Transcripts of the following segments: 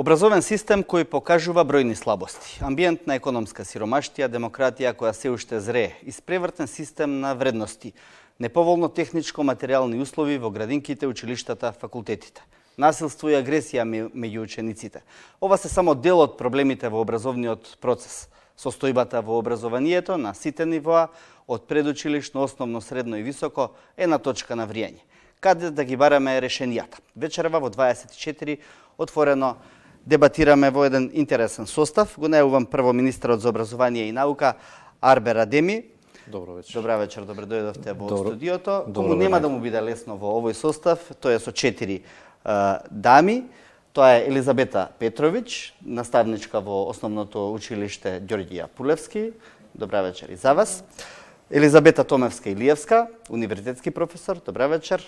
Образовен систем кој покажува бројни слабости. Амбиент на економска сиромаштија, демократија која се уште зрее, испревртен систем на вредности, неповолно техничко-материјални услови во градинките, училиштата, факултетите, насилство и агресија меѓу учениците. Ова се само дел од проблемите во образовниот процес. Состојбата во образованието на сите нивоа, од предучилишно, основно, средно и високо, е на точка на вријање. Каде да ги бараме решенијата? Вечерва во 24 отворено дебатираме во еден интересен состав. Го најавувам прво министерот за образование и наука Арбер Адеми. Добро вечер. Добра вечер, добре дојдовте во студиото. Кому нема да му биде лесно во овој состав, тој е со 4 дами. Тоа е Елизабета Петрович, наставничка во основното училиште Ѓорѓија Пулевски. Добра вечер и за вас. Елизабета Томевска Илиевска, универзитетски професор. Добра вечер.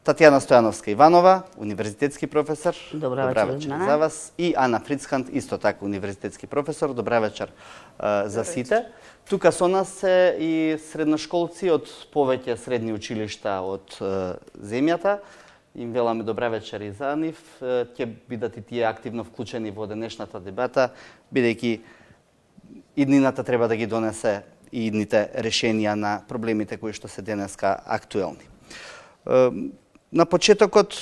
Татјана Стојановска Иванова, универзитетски професор. Добра вечер за вас. И Ана Фрицкант, исто така универзитетски професор. Добра вечер за сите. Тука со нас се и средношколци од повеќе средни училишта од земјата. Им веламе добра вечер и за нив. Ќе бидат и тие активно вклучени во денешната дебата, бидејќи иднината треба да ги донесе и идните решенија на проблемите кои што се денеска актуелни. На почетокот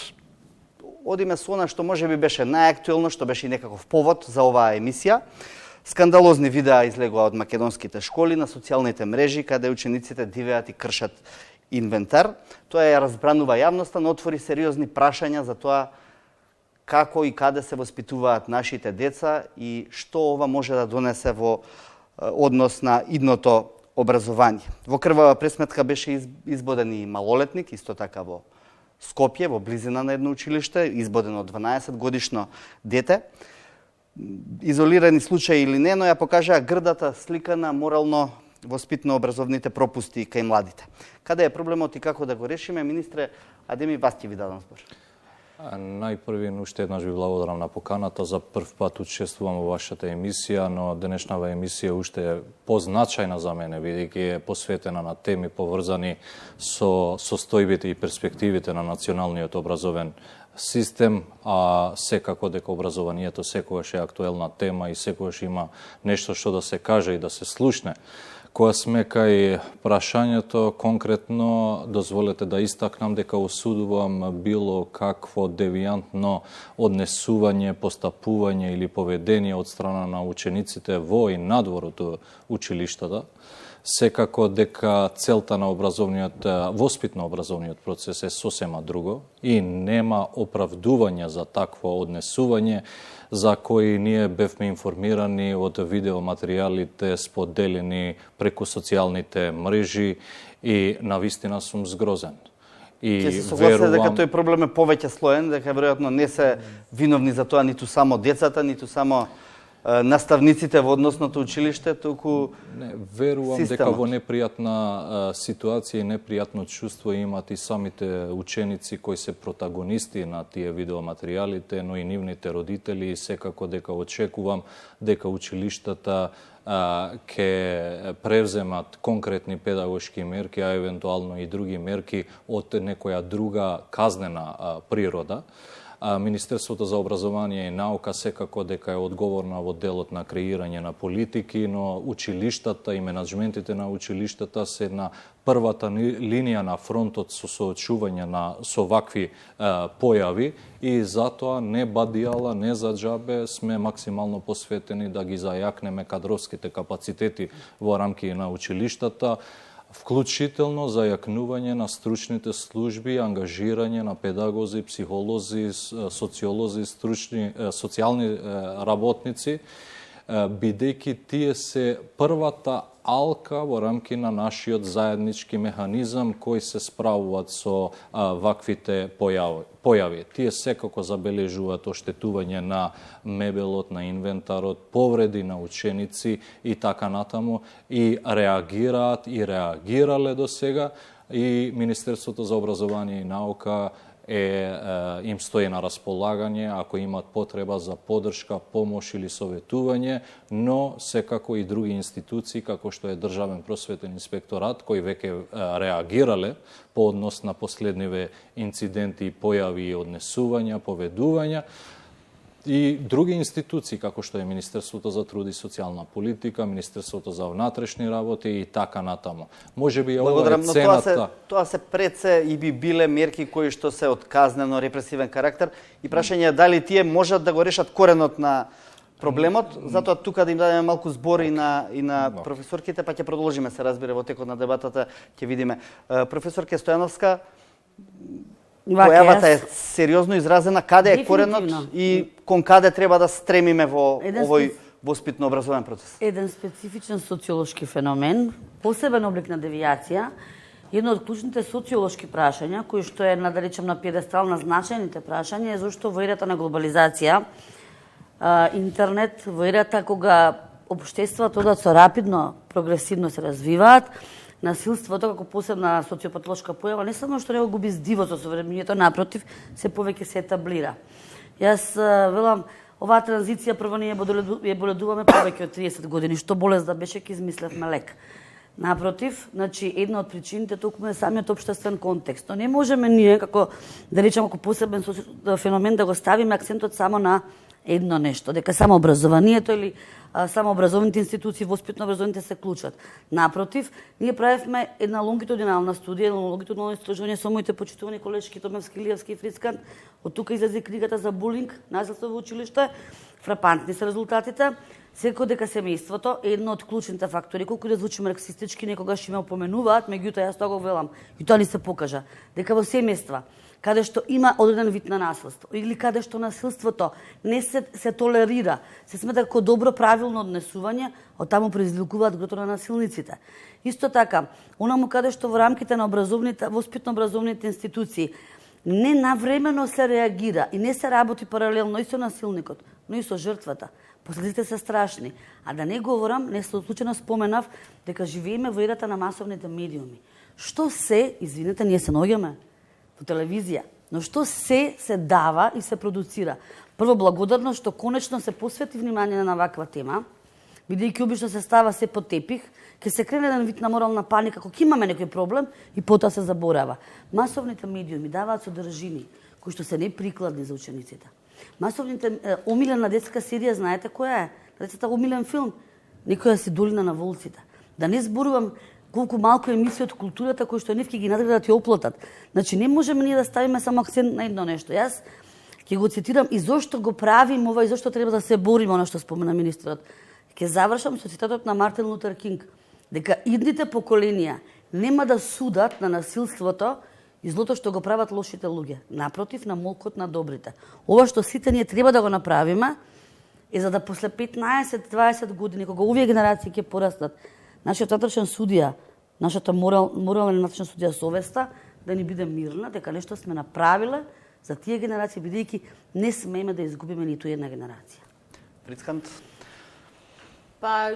одиме со она што можеби беше најактуелно, што беше и некаков повод за оваа емисија. Скандалозни видеа излегоа од македонските школи на социјалните мрежи, каде учениците дивеат и кршат инвентар. Тоа ја разбранува јавноста, но отвори сериозни прашања за тоа како и каде се воспитуваат нашите деца и што ова може да донесе во однос на идното образование. Во крвава пресметка беше избоден и малолетник, исто така во Скопје, во близина на едно училиште, избоден од 12 годишно дете. Изолирани случаи или не, но ја покажаа грдата слика на морално воспитно-образовните пропусти кај младите. Каде е проблемот и како да го решиме? Министре Адеми, вас ќе ви дадам збор. Најпрви, уште еднаш ви благодарам на поканата. За прв пат учествувам во вашата емисија, но денешнава емисија уште е позначајна за мене, бидејќи е посветена на теми поврзани со состојбите и перспективите на националниот образовен систем, а секако дека образованието секогаш е актуелна тема и секогаш има нешто што да се каже и да се слушне. Кога сме кај прашањето, конкретно, дозволете да истакнам дека осудувам било какво девијантно однесување, постапување или поведение од страна на учениците во и надвор од училиштата. Секако дека целта на воспитно-образовниот процес е сосема друго и нема оправдување за такво однесување, за кои ние бевме информирани од видеоматеријалите споделени преку социјалните мрежи и навистина сум згрозен. Ќе се согласите дека тој проблем е повеќе слоен, дека веројатно не се виновни за тоа ниту само децата, ниту само наставниците во односното училиште, туку верувам системот. дека во непријатна ситуација и непријатно чувство имат и самите ученици кои се протагонисти на тие видеоматеријалите, но и нивните родители, и секако дека очекувам дека училиштата ќе превземат конкретни педагошки мерки, а евентуално и други мерки од некоја друга казнена природа. Министерството за образование и наука секако дека е одговорна во делот на креирање на политики, но училиштата и менаџментите на училиштата се на првата линија на фронтот со соочување со вакви појави и затоа не бадијала, не за џабе сме максимално посветени да ги зајакнеме кадровските капацитети во рамки на училиштата, вклучително зајакнување на стручните служби, ангажирање на педагози, психолози, социолози, стручни социјални работници, бидејќи тие се првата алка во рамки на нашиот заеднички механизам кој се справуваат со ваквите појави. Тие секако забележуваат оштетување на мебелот, на инвентарот, повреди на ученици и така натаму и реагираат и реагирале до сега и Министерството за образование и наука им стои на располагање ако имат потреба за поддршка, помош или советување, но секако и други институции, како што е Државен просветен инспекторат, кои веќе реагирале по однос на последниве инциденти, појави и однесувања, поведувања, и други институции, како што е Министерството за труд и социјална политика, Министерството за внатрешни работи и така натаму. Можеби ова е цената. Тоа се пред се и би биле мерки кои што се од казнено репресивен карактер и прашање е дали тие можат да го решат коренот на проблемот, затоа тука да им дадеме малку збор и на професорките, па ќе продолжиме, се разбира, во текот на дебатата, ќе видиме. Професорке Стојановска, појавата е сериозно изразена, каде е коренот и кон каде треба да стремиме во овој воспитно-образовен процес? Еден специфичен социолошки феномен, посебен облик на девијација, едно од клучните социолошки прашања, кој што е, да речем, на пиедестал на значајните прашања, е зашто во ерата на глобализација, интернет, во ерата кога општествата одат со рапидно, прогресивно се развиваат, насилството како посебна социопатолошка појава не само што не го губи здивото со времењето, напротив, се повеќе се етаблира. Јас велам, оваа транзиција прво ние ја боледуваме повеќе од 30 години, што болест да беше ќе измислевме лек. Напротив, значи една од причините токму е самиот општествен контекст. Но не можеме ние како да речеме како посебен феномен да го ставиме акцентот само на едно нешто, дека само образованието или само образовните институции, воспитно-образовните се клучат. Напротив, ние правевме една лонгитудинална студија, едно лонгитудинално истражување со моите почитувани колешки Томевски, Илиевски и Фрицкант. Од тука излезе книгата за булинг, насилство во училиште. Фрапантни се резултатите. Секој дека семејството е едно од клучните фактори, колку да звучи марксистички, некогаш ме опоменуваат, меѓутоа јас тоа го велам. И тоа ни се покажа. Дека во семејства, каде што има одреден вид на насилство, или каде што насилството не се толерира, се смета како добро правилно однесување, од таму произликуваат грото на насилниците. Исто така, онаму каде што во рамките на воспитно-образовните институции не навремено се реагира и не се работи паралелно и со насилникот, но и со жртвата. Последиците се страшни. А да не говорам, не случајно споменав, дека живееме во ерата на масовните медиуми. Што се, извинете, ние се наоѓаме во телевизија, но што се дава и се продуцира. Прво, благодарно што конечно се посвети внимание на ваква тема, бидејќи обично се става се под тепих, ќе се крене еден вид на морална паника, кога имаме некој проблем и потоа се заборава. Масовните медиуми даваат содржини кои што се неприкладни за учениците. Масовните омилена детска серија, знаете која е? Децата омилен филм, Некоја си долина на волците. Да не зборувам колку малку емисии од културата кои што нивки ги надградат и оплатат. Значи не можеме ние да ставиме само акцент на едно нешто. Јас ќе го цитирам и зошто го правим ова и зошто треба да се бориме, она што спомена министерот. Ќе завршам со цитатот на Мартин Лутер Кинг, дека идните поколенија нема да судат на насилството и злото што го прават лошите луѓе. Напротив, на молкот на добрите. Ова што сите ние треба да го направиме е за да после 15-20 години, кога овие генерации ќе пораснат, нашиот внатрешен судија, нашата морална внатрешна судија совеста, да ни биде мирна, дека нешто сме направиле за тие генерации, бидејќи не смееме да изгубиме ниту една генерација. Фрицкант? Па,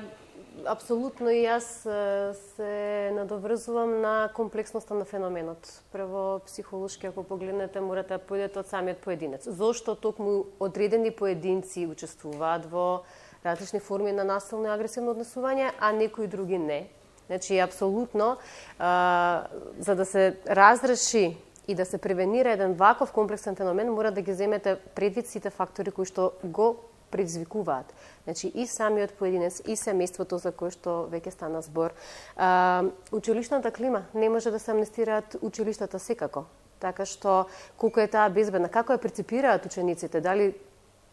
апсолутно и јас се надоврзувам на комплексноста на феноменот. Прво, психолошки, ако погледнете, морате да појдете од самиот поединец. Зошто токму одредени поединци учествуваат во различни форми на насилно и агресивно однесување, а некои други не. Значи, апсолутно, за да се разреши и да се превенира еден ваков комплексен феномен, мора да ги земете предвид сите фактори кои што го предизвикуваат. Значи, и самиот поединец, и семејството за кое што веќе стана збор. Училишната клима, не може да се амнестираат училиштата секако. Така што, колку е таа безбедна, како ја прецепираат учениците, дали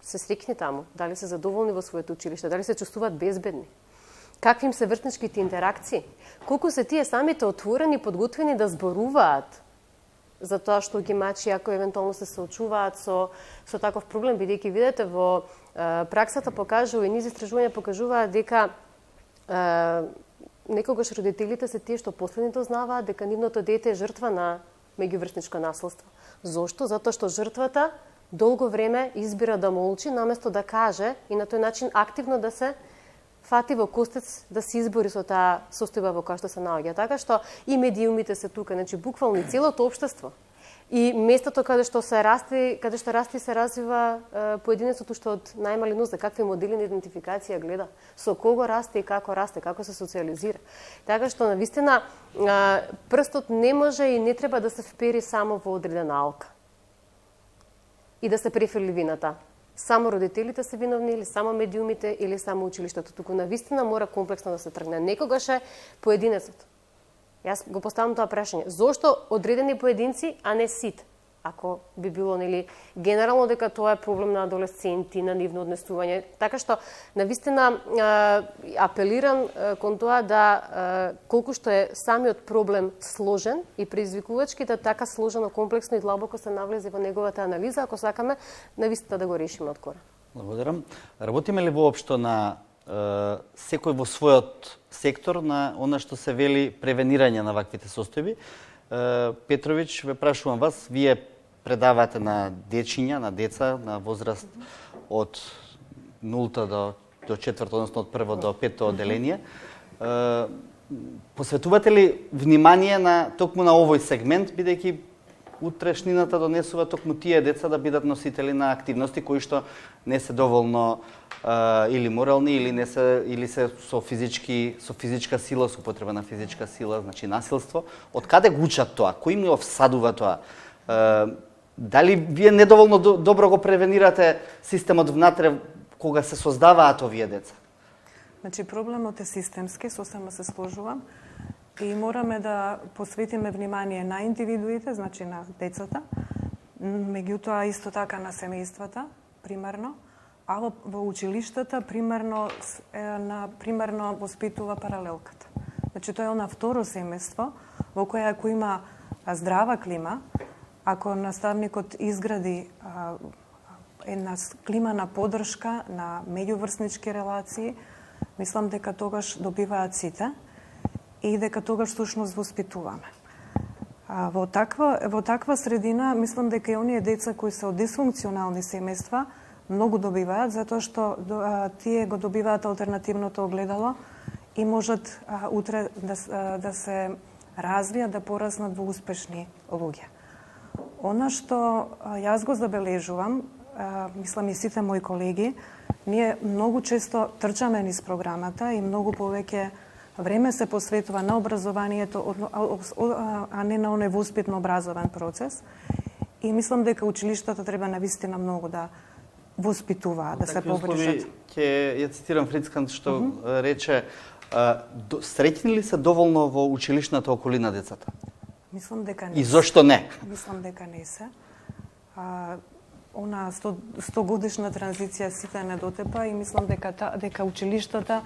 се среќни таму, дали се задоволни во своето училиште, дали се чувствуваат безбедни. Какви им се вртничките интеракции? Колку се тие самите отворени, подготвени да зборуваат за тоа што ги мачи ако евентуално се соочуваат со таков проблем, бидејќи видите во праксата покажува и низ истражувања покажуваат дека некогаш родителите се тие што последните знаат дека нивното дете е жртва на меѓуврсничко насилство. Зошто? Затоа што жртвата долго време избира да молчи наместо да каже и на тој начин активно да се фати во костец да се избори со таа состојба во која што се наоѓа. Така што и медиумите се тука, значи буквално и целото општество. И местото каде што расте и се развива поединецот уште од најмалиност, какви модели на идентификација гледа, со кого расте и како се социализира. Така што навистина прстот не може и не треба да се впери само во одредена алка и да се префрли вината само родителите се виновни или само медиумите или само училиштето, туку навистина мора комплексно да се тргне. Некогаш е поединецот. Јас го поставам тоа прашање. Зошто одредени поединци, а не сите? Ако би било нели генерално дека тоа е проблем на адолесценти, на нивно однесување, така што навистина апелирам кон тоа да колку што е самиот проблем сложен и предизвикувачки, да така сложено, комплексно и длабоко се навлезе во неговата анализа, ако сакаме навистина да го решиме од кора. Благодарам. Работиме ли воопшто на секој во својот сектор на она што се вели превенирање на ваквите состојби? Петрович, ве прашувам вас, вие предавате на дечиња, на деца, на возраст од 0 до 4, односно од 1 до 5 одделение. Посветувате ли внимание на токму на овој сегмент, бидејќи утрешнината донесува токму тие деца да бидат носители на активности кои што не се доволно или морални, или се со физичка сила, со употреба на физичка сила, значи насилство. Од каде го учат тоа? Кој им всадува тоа? Дали вие недоволно добро го превенирате системот внатре кога се создаваат овие деца? Значи проблемот е системски, сосема се сложувам. И мораме да посветиме внимание на индивидуите, значи на децата, меѓутоа исто така на семејствата, примерно, а во училиштата примерно воспитува паралелката. Значи тоа е она второ семејство во кое ако има здрава клима, ако наставникот изгради една клима на поддршка, на меѓуврснички релации, мислам дека тогаш добиваат сите и дека тогаш всушност воспитуваме. Во таква средина, мислам дека и оние деца кои се од дисфункционални семејства многу добиваат, затоа што тие го добиваат алтернативното огледало и можат утре да се развијат, да пораснат во успешни луѓе. Она што јас го забележувам, мислам и сите мои колеги, ние многу често трчаме низ програмата и многу повеќе време се посветува на образованието, а не на оној воспитно-образован процес. И мислам дека училиштата треба навистина многу да воспитуваат, да се погрижат. Ќе ја цитирам Фриц Кант што рече: среќни ли се доволно во училишната околина децата? Мислам дека не. И зошто не? Мислам дека не се. Она 100 годишна транзиција сите не дотепа и мислам дека училиштата,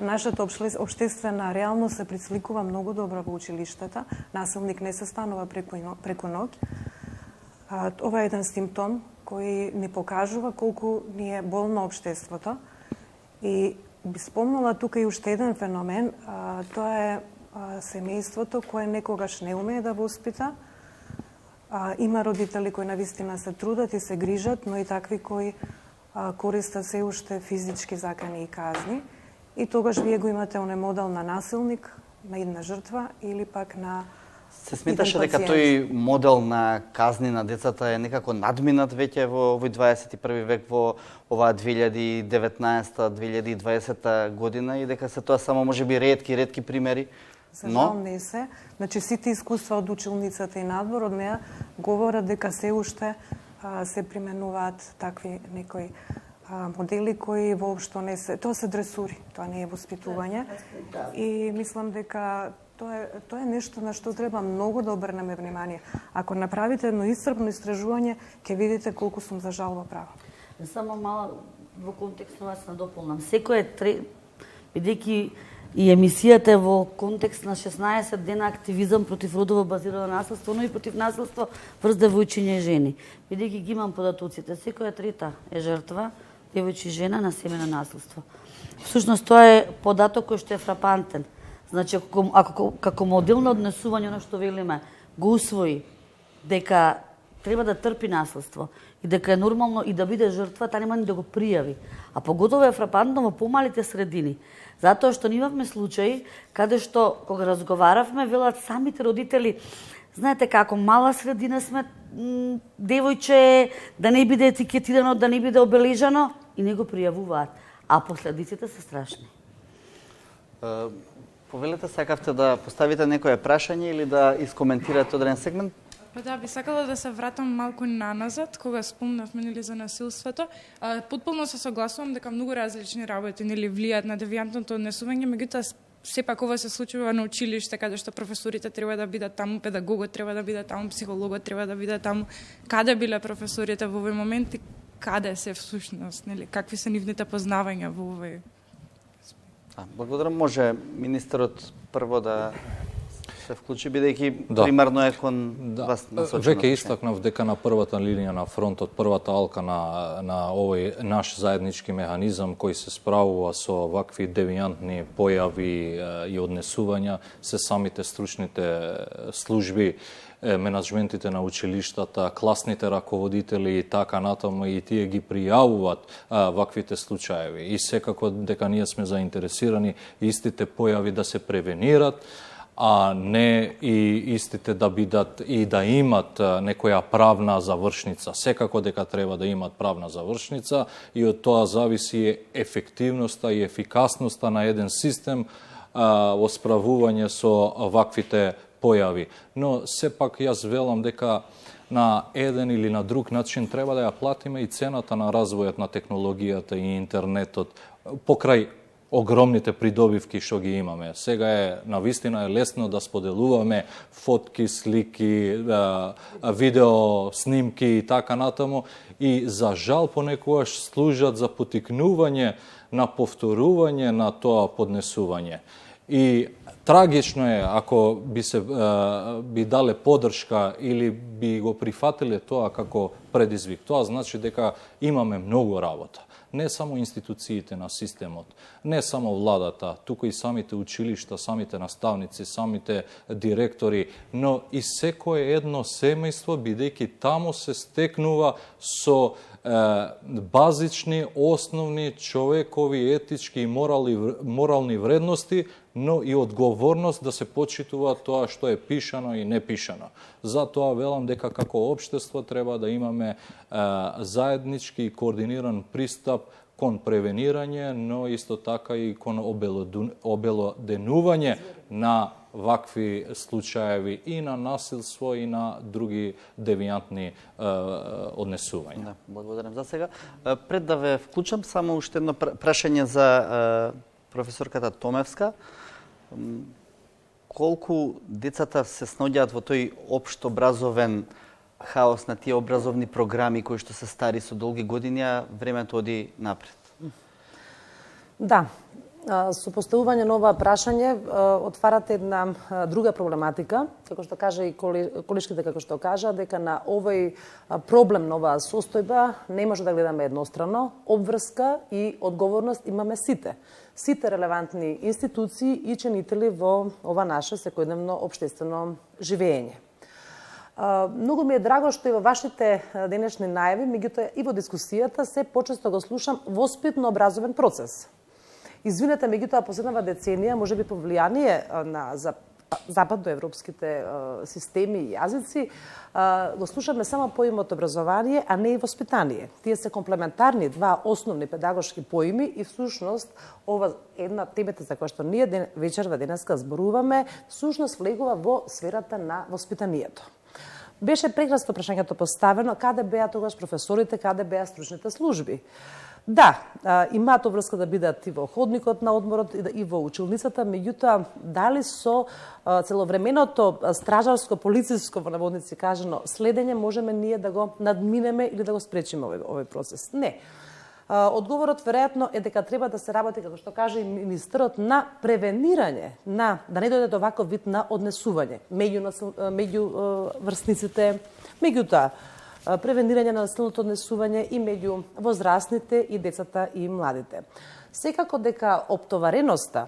нашата општествена реалност се присликува многу добро во училиштата. Насилник не се станува преку ноќ. Ова е еден симптом кој ни покажува колку ни е болно општеството. И би спомнала тука и уште еден феномен, тоа е семејството кое некогаш не умее да воспита. Има родители кои навистина се трудат и се грижат, но и такви кои користат се уште физички закани и казни. И тогаш вие го имате оне модел на насилник, на една жртва или пак на Се сметаше дека тој модел на казни на децата е некако надминат веќе во 21 век, во оваа 2019-2020 година и дека се тоа само можеби ретки примери. За жал не се. Значи сите искуства од училницата и надвор од неа говорат дека се уште се применуваат такви некои модели кои воопшто не се... Тоа се дресури, тоа не е воспитување. И мислам дека тоа е нешто на што треба многу да обрнеме внимание. Ако направите едно исцрпно истражување, ќе видите колку сум за жал во права. Само мала во контекст на вас надополнам. Секој бидејќи и емисијата е во контекст на 16 дена активизам против родово базирано насилство, но и против насилство врз девојчиња и жени. Бидејќи ги имам податоците, секоја трета е жртва, девојче и жена на семејно насилство. Всушност тоа е податок кој што е фрапантен. Значи, ако како модел на однесување, оно што велиме, го усвои дека треба да трпи насилство и дека е нормално и да биде жртва, таа нема ни да го пријави. А поготово е фрапантно во помалите средини. Затоа што имавме случаи каде што, кога разговаравме, велат самите родители, знаете како мала средина сме, девојче да не биде етикетирано, да не биде обележано, и не го пријавуваат. А последиците се страшни. Повелете, сакавте да поставите некое прашање или да искоментирате одреден сегмент? Па да, би сакала да се вратам малку наназад, кога спомнавме нели за насилството. Потполно се согласувам дека многу различни работи нели влијаат на девијантното однесување, меѓутоа сепак ова се случува на училиште, каде што професорите треба да бидат таму, педагогот треба да биде таму, психологот треба да биде таму. Каде биле професорите во овој момент и каде се всушност, нели? Какви се нивните познавања во овој? Благодарам. Може министерот прво да се вклучи, бидејќи примарно е кон вас насочено. Веќе истакнав дека на првата линија на фронтот, првата алка на овој наш заеднички механизам кој се справува со вакви девијантни појави и однесувања се самите стручните служби, менаџментите на училиштата, класните раководители и така натаму, и тие ги пријавуваат ваквите случаеви. И секако дека ние сме заинтересирани истите појави да се превенират, а не и истите да бидат и да имат некоја правна завршница. Секако дека треба да имат правна завршница и од тоа зависи ефективноста и ефикасноста на еден систем во справување со ваквите појави. Но сепак јас велам дека на еден или на друг начин треба да ја платиме и цената на развојот на технологијата и интернетот покрај огромните придобивки што ги имаме. Сега е навистина е лесно да споделуваме фотки, слики, видео снимки и така натаму, и за жал понекогаш служат за потикнување на повторување на тоа поднесување. И трагично е ако би дале поддршка или би го прифатиле тоа како предизвик. Тоа значи дека имаме многу работа. Не само институциите на системот, не само владата, туку и самите училишта, самите наставници, самите директори, но и секое едно семејство, бидејќи таму се стекнува со базични, основни човекови, етички и морални вредности, но и одговорност да се почитува тоа што е пишано и не пишано. Затоа велам дека како општество треба да имаме заеднички и координиран пристап кон превенирање, но исто така и кон обелоденување на вакви случаеви и на насилство и на други девијантни однесувања. Да, благодарам за сега. Пред да ве вклучам, само уште едно прашање за професорката Томевска. Колку децата се снаоѓаат во тој општо образовен хаос на тие образовни програми кои што се стари со долги години, а времето оди напред? Да, со поставување на ова прашање отварате една друга проблематика, како што кажа и колешките, како што кажа, дека на овој проблем, на оваа состојба не може да гледаме еднострано, обврска и одговорност имаме сите. Сите релевантни институции и чинители во ова наше секојдневно општествено живење. Многу ми е драго што и во вашите денешни најави, меѓутоа и во дискусијата се почесто го слушам воспитно-образовен процес. Извинете, меѓутоа последнава деценија, можеби по влијание на западноевропските системи и јазици, го слушаме само поимот образование, а не и воспитание. Тие се комплементарни два основни педагошки поими и всушност ова една темата за која што ние вечерва денеска зборуваме, всушност влегува во сферата на воспитанието. Беше прекрасно прашањето поставено, каде беа тогаш професорите, каде беа стручните служби. Да, имаат обврска да бидат и во ходникот на одморот и во училницата, меѓутоа дали со целовременото стражарско, полициско, во наводници кажано, следење можеме ние да го надминеме или да го спречиме овој процес? Не. Одговорот веројатно е дека треба да се работи, како што каже и министерот, на превенирање, да не дојде до ваков вид на однесување меѓу врсниците, меѓутоа превенирање на насилното однесување и меѓу возрастните и децата и младите. Секако дека оптовареноста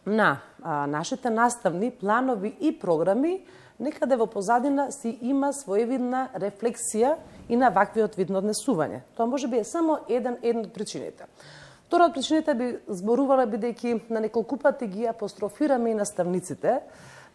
на нашите наставни планови и програми некаде во позадина си има своевидна рефлексија и на ваквиот вид на однесување. Тоа може би е само една од причините. Втора од причините би зборувала бидејќи на неколку пати ги апострофираме и наставниците.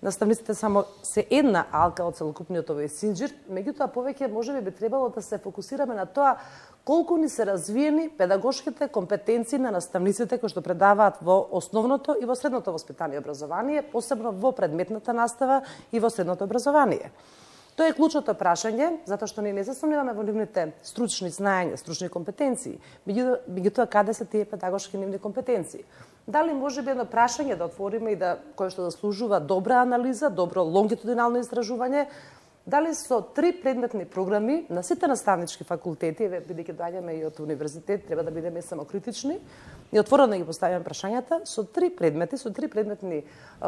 Наставниците само се една алка од целокупниот овој синџир, меѓутоа повеќе можеби би требало да се фокусираме на тоа колку ни се развиени педагошките компетенции на наставниците кои што предаваат во основното и во средното воспитание и образование, посебно во предметната настава и во средното образование. Тоа е клучното прашање, затоа што ние не се сомневаме во нивните стручни знаења, стручни компетенции. Меѓутоа, каде се тие педагошки нивни компетенции? Дали може би едно прашање да отвориме и кое што заслужува добра анализа, добро лонгитудинално истражување, дали со 3 предметни програми на сите наставнички факултети, бидејќи доаѓаме и од универзитет, треба да бидеме самокритични и отворено ги поставиме прашањата, со 3 предметни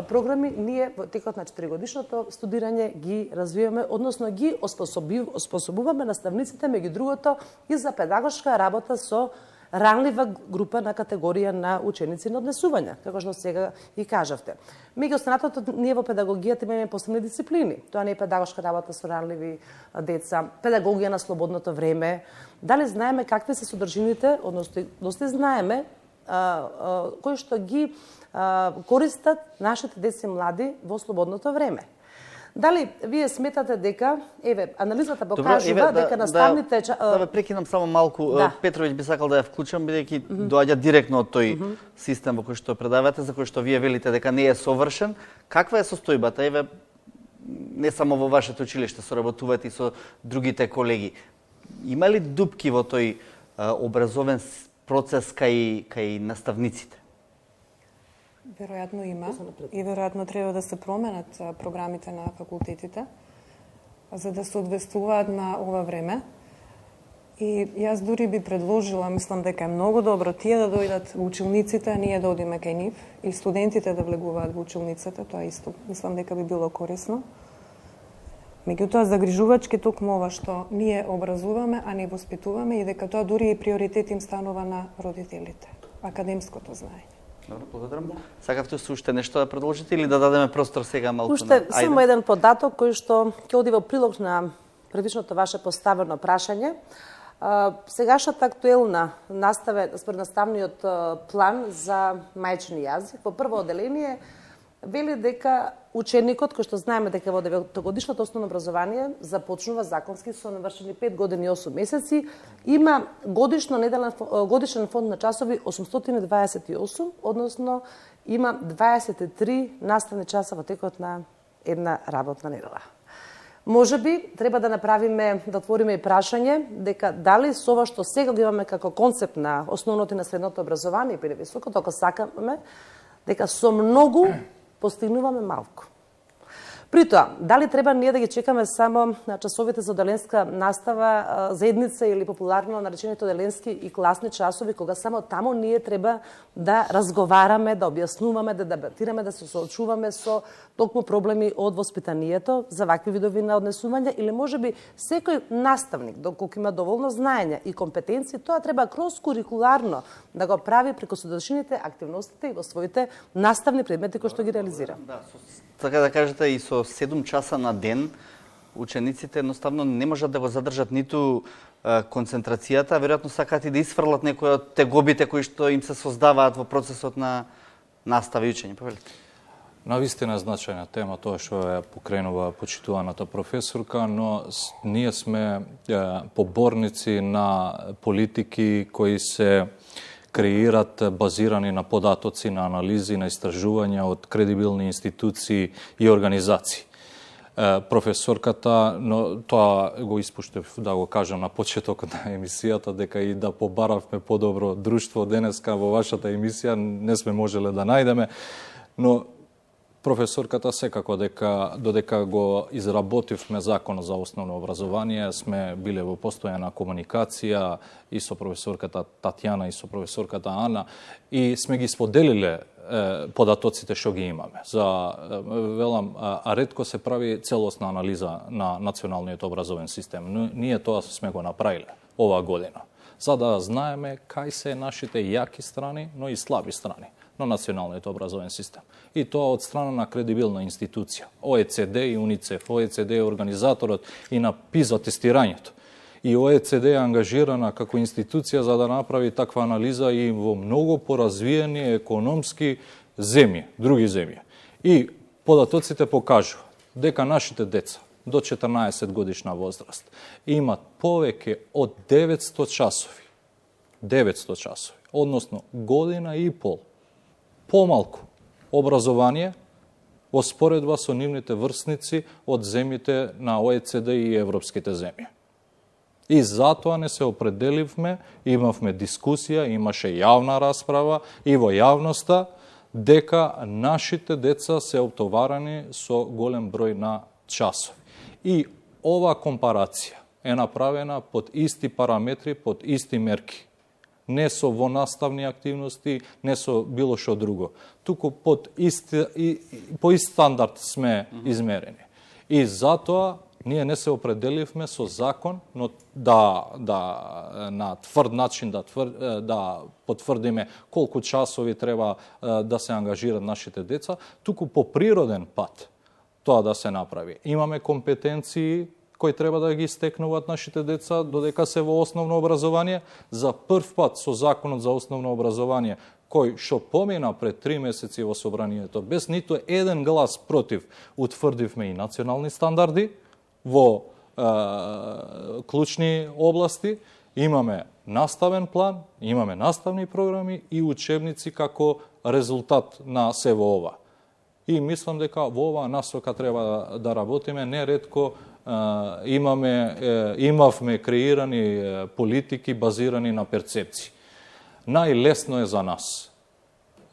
програми ние во текот на 4-годишното студирање ги развиваме, односно ги оспособуваме наставниците, меѓу другото и за педагошка работа со ранлива група на категорија на ученици на однесување, како што сега и кажавте. Меѓу останатото, ние во педагогијата имаме посебни дисциплини. Тоа не е педагошка работа со ранливи деца, педагогија на слободното време. Дали знаеме какви се содржините, односно доста знаеме кои што ги користат нашите деца и млади во слободното време. Дали вие сметате дека, анализата покажува дека наставните... Да ве прекинам само малку. Да. Петровиќ би сакал да ја вклучам, бидејќи доаѓа директно од тој систем во кој што предавате, за кој што вие велите дека не е совршен. Каква е состојбата? Не само во вашето училиште, соработувате и со другите колеги. Има ли дупки во тој образовен процес кај наставниците? Веројатно има и веројатно треба да се променат програмите на факултетите за да се одвестуваат на ова време. И јас дури би предложила, мислам дека е многу добро тие да дојдат во училниците, а ние да одиме кај нив и студентите да влегуваат во училницата, тоа исто мислам дека би било корисно. Меѓутоа, загрижувачки токму ова што ние образуваме, а не воспитуваме и дека тоа дури и приоритет им станува на родителите, академското знаење. Добро, благодарам. Сакавте уште нешто да продолжите или да дадеме простор сега малку Уште на... само еден податок кој што ќе оди во прилог на првичното ваше поставено прашање. Сегашната актуелна настава според наставниот план за мајчини јазик во прво оделение вели дека ученикот, кој што знаеме дека во 9-годишното основно образование започнува законски со навршени 5 години и 8 месеци, има годишен фонд на часови 828, односно има 23 наставни часа во текот на една работна недела. Може би треба да направиме, да отвориме и прашање дека дали со ова што сега го имаме како концепт на основното и на средното образование и високото, ако сакаме, дека со многу постигнуваме малку. При тоа, дали треба ние да ги чекаме само часовите за оделенска настава, заедница или популарно наречените оделенски и класни часови, кога само таму ние треба да разговараме, да објаснуваме, да дебатираме, да се соочуваме со токму проблеми од воспитанието за вакви видови на однесување, или можеби секој наставник, доколку има доволно знаење и компетенции, тоа треба кроз курикуларно да го прави преку содржините, активностите и во своите наставни предмети кои што ги реализира. Така да кажете, и со 7 часа на ден учениците едноставно не можат да го задржат ниту концентрацијата, веројатно сакаат и да исфрлат некои од тегобите кои што им се создаваат во процесот на настава и учење. Повелите. Навистина е значајна тема тоа што ја покренува почитуваната професорка, но ние сме поборници на политики кои се креират базирани на податоци, на анализи, на истражувања од кредибилни институции и организации. Професорката, но тоа го испуштев да го кажам на почетокот на емисијата, дека и да побаравме подобро друштво денеска во вашата емисија не сме можеле да најдеме, но професорката секако додека го изработивме Закон за основно образование, сме биле во постојана комуникација и со професорката Татјана и со професорката Ана и сме ги споделиле податоците што ги имаме. Велам, а ретко се прави целосна анализа на националниот образовен систем. Но ние тоа сме го направиле оваа година, за да знаеме кај се нашите јаки страни, но и слаби страни на националниот образовен систем. И тоа од страна на кредибилна институција. ОЕЦД и УНИЦЕФ. ОЕЦД е организаторот и на ПИЗА тестирањето. И ОЕЦД е ангажирана како институција за да направи таква анализа и во многу поразвиени економски земји, други земји. И податоците покажуваат дека нашите деца до 14 годишна возраст имат повеќе од 900 часови. 900 часови, односно година и пол помалку образование во споредба со нивните врсници од земјите на ОЕЦД и европските земји. И затоа не се определивме, имавме дискусија, имаше јавна расправа и во јавноста дека нашите деца се оптоварани со голем број на часови. И ова компарација е направена под исти параметри, под исти мерки. Не со вонаставни активности, не со било што друго. Туку по ист стандард сме измерени. И затоа ние не се определивме со закон, но на тврд начин да потврдиме колку часови треба да се ангажират нашите деца, туку по природен пат тоа да се направи. Имаме компетенции кои треба да ги стекнуваат нашите деца додека се во основно образование. За прв пат со законот за основно образование, кој што помина пред 3 месеци во собранието, без ниту еден глас против, утврдивме и национални стандарди во клучни области, имаме наставен план, имаме наставни програми и учебници како резултат на сево ова. И мислам дека во оваа насока треба да работиме. Неретко имавме креирани политики базирани на перцепции. Најлесно е за нас,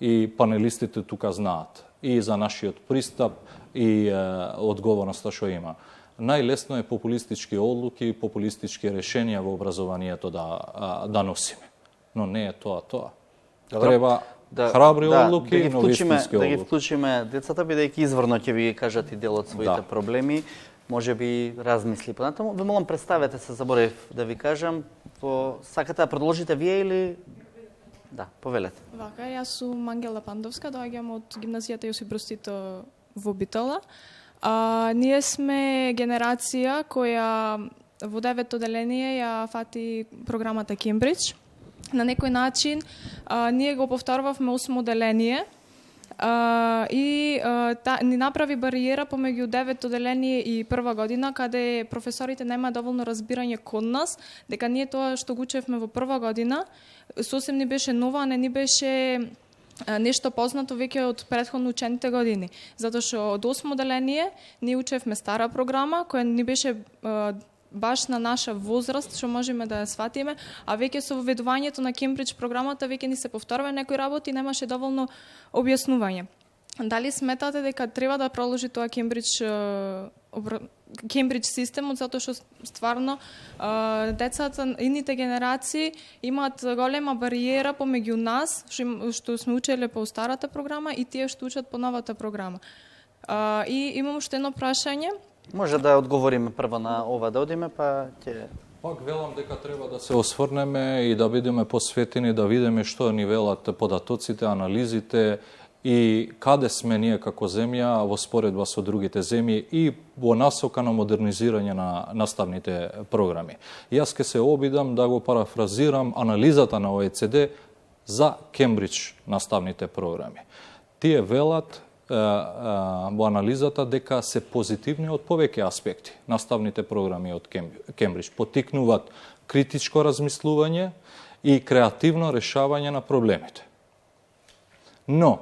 и панелистите тука знаат, и за нашиот пристап и одговорноста што има. Најлесно е популистички одлуки, популистички решенија во образованието да носиме. Но не е тоа. Треба храбри одлуки, но вистински одлуки. Да ги вклучиме децата, бидејќи изворно ќе ви кажат и дел од своите проблеми. Може би размисли понатаму. Ве молам, представете се, заборев да ви кажам. Сакате да продолжите вие или... Да, повелете. Вака, јас сум Ангела Пандовска, доаѓам од гимназијата Јосип Брз Тито во Битола. Ние сме генерација која во 9 оделение ја фати програмата Кембридж. На некој начин ние го повторувавме 8 оделение и ни направи бариера помеѓу 9 оделение и прва година, каде професорите нема доволно разбирање код нас, дека ние тоа што го учевме во прва година сосем ни беше нова, не ни беше нешто познато веќе од претходно учените години. Затоа што од 8 оделение ние учевме стара програма која ни беше баш на наша возраст, што можеме да ја сватиме, а веќе со воведувањето на Кембридж програмата веќе ни се повторува некои работи и немаше доволно објаснување. Дали сметате дека треба да проложи тоа Кембридж системот, затоа што стварно децата, идните генерации имаат голема бариера помеѓу нас, што сме учеле по старата програма и тие што учат по новата програма. И имам уште едно прашање. Може да одговориме прво на ова, да одиме, па ќе... Пак велам дека треба да се осврнеме и да бидеме посветени, да видиме што ни велат податоците, анализите и каде сме ние како земја во споредба со другите земји и во насока на модернизирање на наставните програми. Јас ќе се обидам да го парафразирам анализата на ОЕЦД за Кембридж наставните програми. Тие велат во анализата дека се позитивни од повеќе аспекти. Наставните програми од Кембридж потикнуваат критичко размислување и креативно решавање на проблемите. Но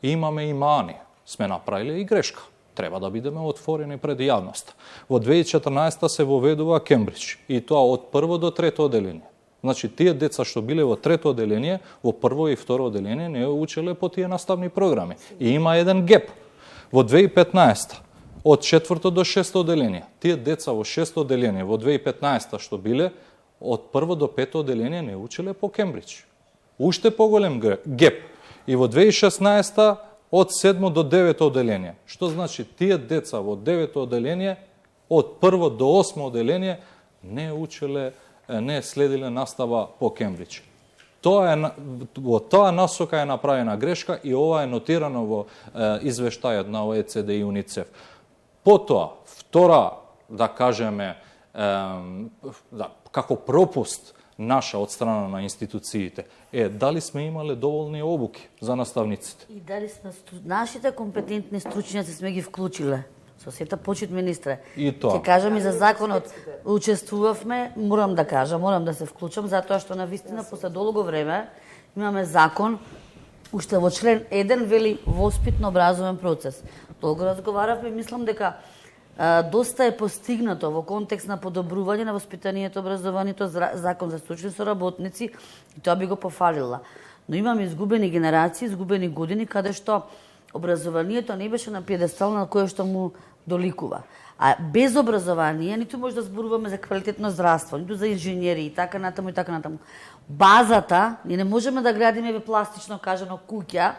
имаме и мани. Сме направиле и грешка. Треба да бидеме отворени пред јавноста. Во 2014 се воведува Кембридж и тоа од прво до трето оделение. Значи, тие деца што биле во трето оделение, во прво и второ оделение не учеле по тие наставни програми. И има еден геп. Во 2015 од четврто до шесто оделение, тие деца во шесто оделение во 2015 што биле, од прво до пето оделение не учеле по Кембридж. Уште поголем геп. И во 2016 од 7 до 9 оделение. Што значи тие деца во 9 оделение, од прво до 8 оделение не учеле, не следиле настава по Кембридж. Во тоа насока е направена грешка и ова е нотирано во извештајот на ОЕЦД и УНИЦЕФ. Потоа, втора, да кажеме, како пропуст наша од страна на институциите е дали сме имале доволни обуки за наставниците. И дали сме нашите компетентни стручњаци сме ги вклучиле. Со сета почит, министре. И тоа. Ќе кажам и за законот. Учествувавме, морам да кажам, морам да се вклучам, затоа што на вистина после долго време имаме закон, уште во член 1 вели воспитно образовен процес. долго разговаравме, мислам дека доста е постигнато во контекст на подобрување на воспитанието, образованието, закон за стручни соработници, и тоа би го пофалила. Но имаме изгубени генерации, изгубени години, каде што образованието не беше на пиедестал на кој што му доликува. А без образование ниту може да зборуваме за квалитетно здравство, ниту за инженери и така натаму и така натаму. Базата, ние не можеме да градиме пластично кажано куќа,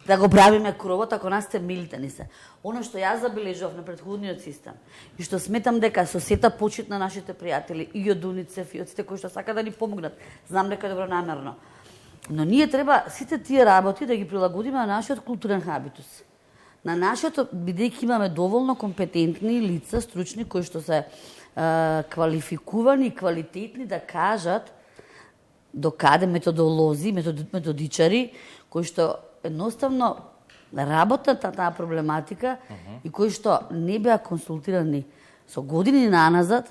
да го правиме кровот ако нас темелите ни се. Оно што јас забележав на претходниот систем и што сметам дека со сета почит на нашите пријатели и од УНИЦЕФ и од сите кои што сака да ни помогнат, знам дека е добронамерно. Но ние треба сите тие работи да ги прилагодиме на нашиот културен хабитус. На нашето, бидејќи имаме доволно компетентни лица, стручни, кои што се квалификувани и квалитетни да кажат докаде методолози, методичари, кои што едноставно работат на таа проблематика и кои што не беа консултирани со години наназад,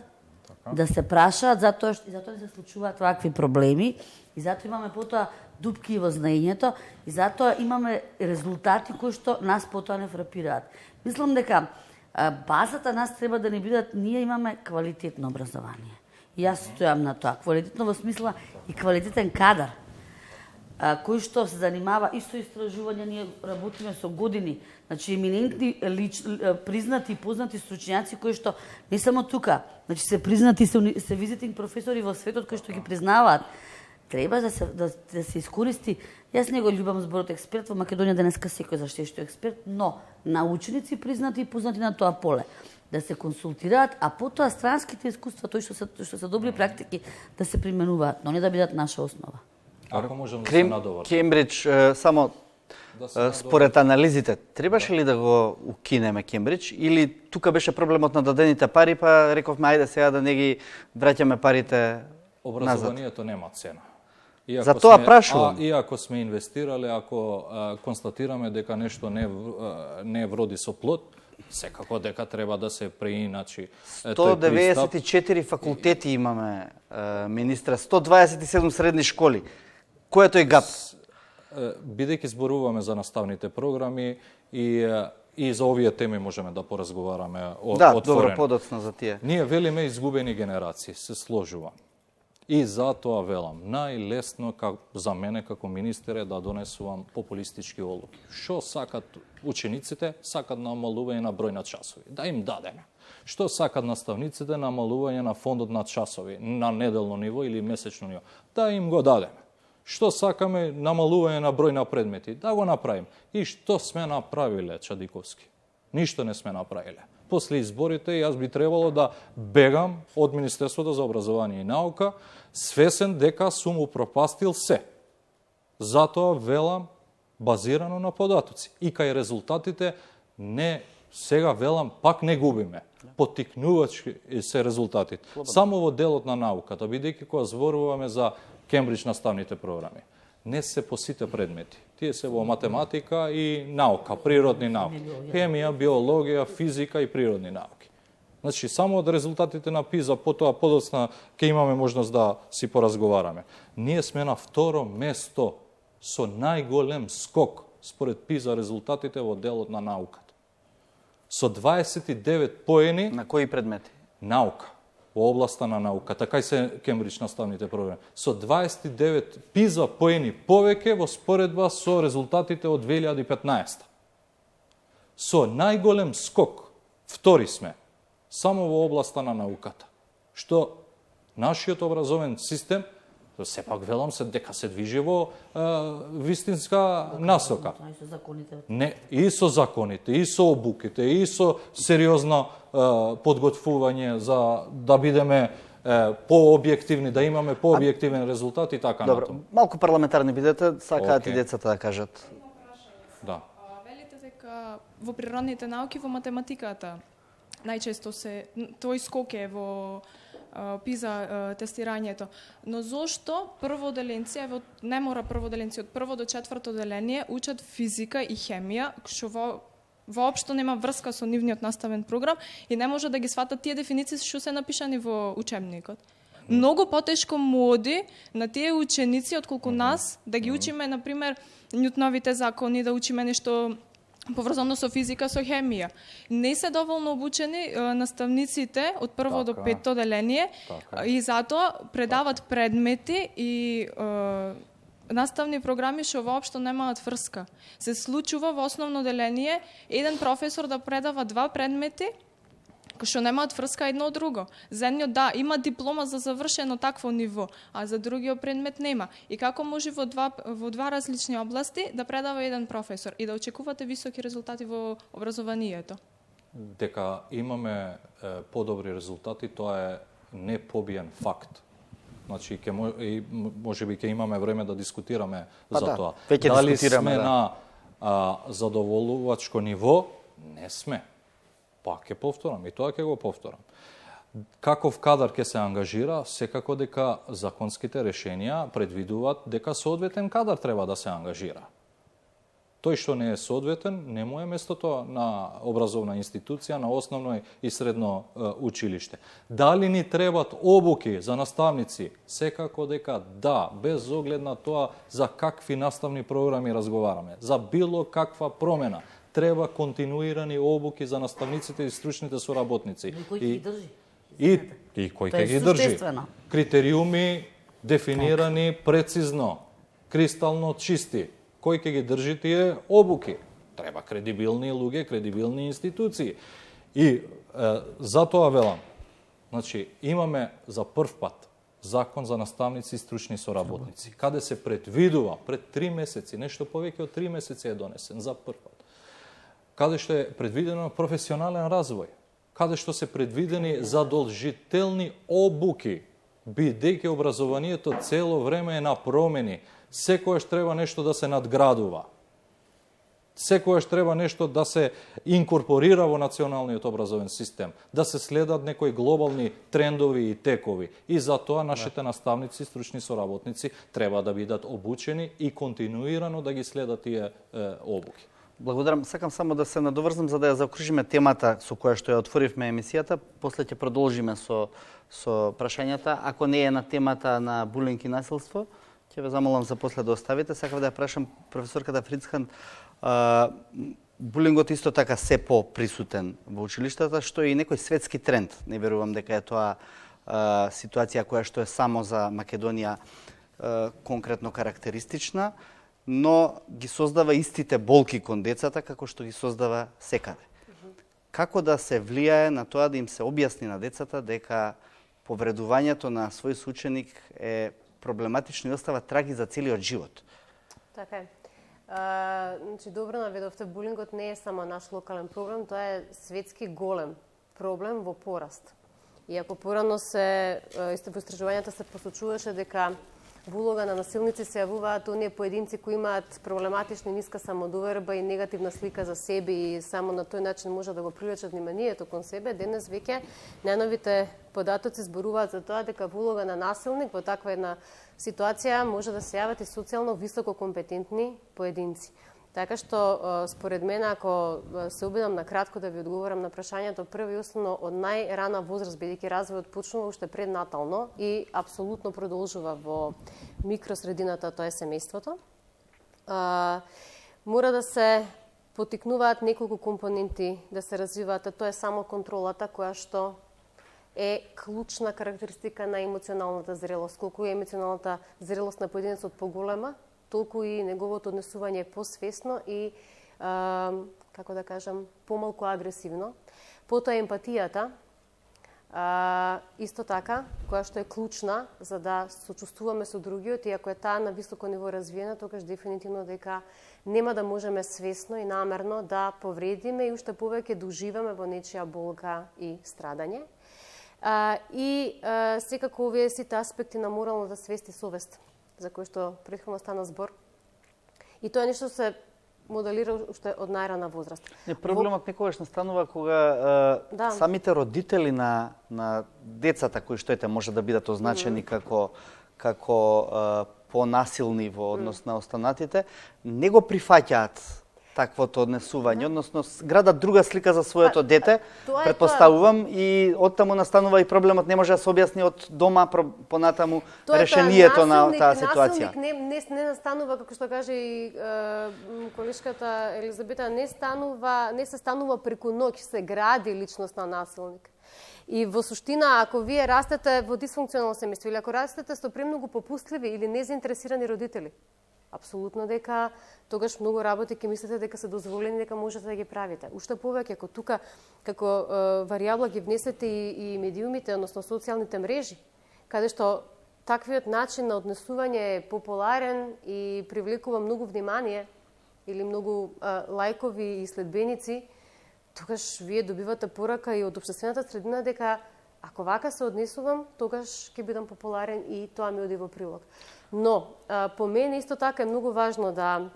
да се прашаат затоа што и затоа не се случуваат вакви проблеми и затоа имаме потоа дупки во знаењето и затоа имаме резултати кои што нас потоа не фрапираат. Мислам дека базата нас треба да не бидат, ние имаме квалитетно образование. И јас стојам на тоа. Квалитетно во смисла и квалитетен кадар, кој што се занимава и со истражување, ние работиме со години. Значи, еминентни, признати и познати стручњаци кои што не само тука, значи се признати, се визитинг професори во светот кои што ги признаваат. Треба да се искористи. Јас не го љубам зборот експерт, во Македонија денеска секој за што е експерт, но научници признати и познати на тоа поле да се консултираат, а потоа странските искуства, тој што се добри практики, да се применуваат, но не да бидат наша основа. Ако можам да се надовршам. Кембридж, само според анализите, требаше ли да го укинеме Кембридж или тука беше проблемот на дадените пари, па рековме ајде сега да не ги враќаме парите Образованието нема цена. За тоа прашувам. Иако сме инвестирале, ако констатираме дека нешто не вроди со плод, секако дека треба да се преиначи. 194 факултети имаме, министре, 127 средни школи. Кој е тој гап? Бидејќи зборуваме за наставните програми и за овие теми можеме да поразговараме отворено. Да, добро, подоцна за тие. Ние велиме изгубени генерации, се сложувам. И затоа велам, најлесно за мене како министер е да донесувам популистички одлуки. Што сакат учениците? Сакат намалување на број на часови. Да им дадеме. Што сакат наставниците? Намалување на фондот на часови, на неделно ниво или месечно ниво. Да им го дадеме. Што сакаме? Намалување на број на предмети. Да го направим. И што сме направиле, Чадиковски? Ништо не сме направиле. После изборите јас би требало да бегам од Министерството за образование и наука, свесен дека сум упропастил се. Затоа велам базирано на податоци. И кај резултатите сега велам пак не губиме. Поттикнувачки се резултатите. Само во делот на науката, бидејќи кога зборуваме за Кембридж наставните програми, не се по сите предмети. Тие се во математика и наука, природни науки. Хемија, биологија, физика и природни науки. Значи, само од резултатите на ПИЗа, потоа подоцна ќе имаме можност да си поразговараме. Ние сме на второ место со најголем скок според ПИЗа резултатите во делот на науката. Со 29 поени... На кои предмети? Наука. Во областа на науката, кај се Кембридж наставните програми. Со 29 ПИЗа поени повеќе во споредба со резултатите од 2015. Со најголем скок, втори сме, само во областа на науката. Што нашиот образовен систем, сепак велам се дека се движи во вистинска насока. Не, и со законите, и со обуките, и со сериозно подготвување за да бидеме пообјективни, да имаме пообјективен резултат и така натаму. Добро, малку парламентарни бидете, сакаат и децата да кажат. Да. Велите дека во природните науки, во математиката, најчесто тој скок е во ПИЗа тестирањето. Но зошто прводеленци, не мора прводеленци, од прво до четврто деление учат физика и хемија, што воопшто нема врска со нивниот наставен програм и не може да ги сватат тие дефиниции што се напишани во учебникот. Многу потешко му оди на тие ученици отколку нас да ги учиме, например, Њутоновите закони, да учиме нешто поврзано со физика, со хемија. Не се доволно обучени наставниците од прво до петто оделение и затоа предават предмети и наставни програми што воопшто немаат врска. Се случува во основно оделение еден професор да предава два предмети што немаат врска едно од друго. За едниот има диплома за завршено такво ниво, а за другиот предмет нема. И како може во два различни области да предава еден професор и да очекувате високи резултати во образованието? Дека имаме подобри резултати, тоа е непобиен факт. Значи, може би ќе имаме време да дискутираме за тоа. Дали сме на задоволувачко ниво? Не сме. Пак ќе повторам, и тоа ќе го повторам. Каков кадар ќе се ангажира, секако дека законските решенија предвидуваат дека соодветен кадар треба да се ангажира. Тој што не е соодветен, не му е местото на образовна институција, на основно и средно училиште. Дали ни требат обуки за наставници? Секако дека да, без оглед на тоа за какви наставни програми разговараме, за било каква промена. Треба континуирани обуки за наставниците и стручните соработници. И кој ги држи? И кој ќе ги држи. Критериуми дефинирани прецизно, кристално чисти. Кој ќе ги држи тие обуки? Треба кредибилни луѓе, кредибилни институции. И затоа велам, значи, имаме за прв пат закон за наставници и стручни соработници, каде се предвидува пред 3 месеци, нешто повеќе од 3 месеци е донесен за прв пат, каде што е предвидено професионален развој, каде што се предвидени задолжителни обуки, бидејќи образованието цело време е на промени, секојаш треба нешто да се надградува, секојаш треба нешто да се инкорпорира во националниот образовен систем, да се следат некои глобални трендови и текови. И затоа нашите наставници, стручни соработници треба да бидат обучени и континуирано да ги следат тие обуки. Благодарам. Сакам само да се надоврзам за да ја заокружиме темата со која што ја отворивме емисијата. После ќе продолжиме со прашањата. Ако не е на темата на булинг и насилство, ќе ве замолам за после да оставите. Сакам да ја прашам професорката Фрицханд. Булингот исто така се по-присутен во училиштата, што е и некој светски тренд. Не верувам дека е тоа ситуација која што е само за Македонија конкретно карактеристична, но ги создава истите болки кон децата како што ги создава секаде. Како да се влијае на тоа да им се објасни на децата дека повредувањето на свој соученик е проблематично и остава траги за целиот живот? Така е. Значи, добро наведовте, булингот не е само наш локален проблем, тоа е светски голем проблем во пораст. Иако порано во истражувањата се посочуваше дека во улога на насилници се јавуваат оние поединци кои имаат проблематична ниска самодоверба и негативна слика за себе и само на тој начин може да го привлечат вниманието кон себе. Денес веќе најновите податоци зборуваат за тоа дека во улога на насилник во таква една ситуација може да се јават и социјално високо компетентни поединци. Така што, според мене, ако се обидам на кратко да ви одговорам на прашањето, прво и основно од најрана возраст, бидејќи развојот почнува уште преднатално и апсолутно продолжува во микросредината, тоа е семејството, мора да се потикнуваат неколку компоненти да се развиваат, тоа е само контролата која што е клучна карактеристика на емоционалната зрелост. Колку е емоционалната зрелост на поединецот поголема, толку и неговото однесување е посвесно и, како да кажам, помалку агресивно. Потоа емпатијата, исто така, која што е клучна за да сочувствуваме со другиот, и ако е таа на високо ниво развиена, тогаш дефинитивно дека нема да можеме свесно и намерно да повредиме и уште повеќе да уживаме во нечија болка и страдање. И секако овие сите аспекти на моралната свест и совест, за кој што претходно стана збор. И тоа е нешто се моделира уште од најрана возраст. Проблемот некогаш настанува кога самите родители на децата кои што може да бидат означени како понасилни во однос на останатите, не го прифаќаат таквото однесување, односно градат друга слика за своето дете, тоа е претпоставувам, и оттаму настанува и проблемот, не може да се објасни од дома понатаму решението на таа ситуација. Насилник не настанува, како што каже и колешката Елизабета, не се станува преку ноќ, се гради личност на насилник. И во суштина, ако вие растете во дисфункционално семејство или ако растете со премногу попустливи или незаинтересирани родители, апсолутно дека тогаш многу работи ќе мислите дека се дозволени, дека можете да ги правите. Уште повеќе, ако тука како варијабла ги внесете и медиумите, односно социјалните мрежи, каде што таквиот начин на однесување е популарен и привлекува многу внимание или многу лајкови и следбеници, тогаш вие добивате порака и од општествената средина дека ако вака се однесувам, тогаш ќе бидам популарен и тоа ми оди во прилог. Но, по мене исто така е многу важно да,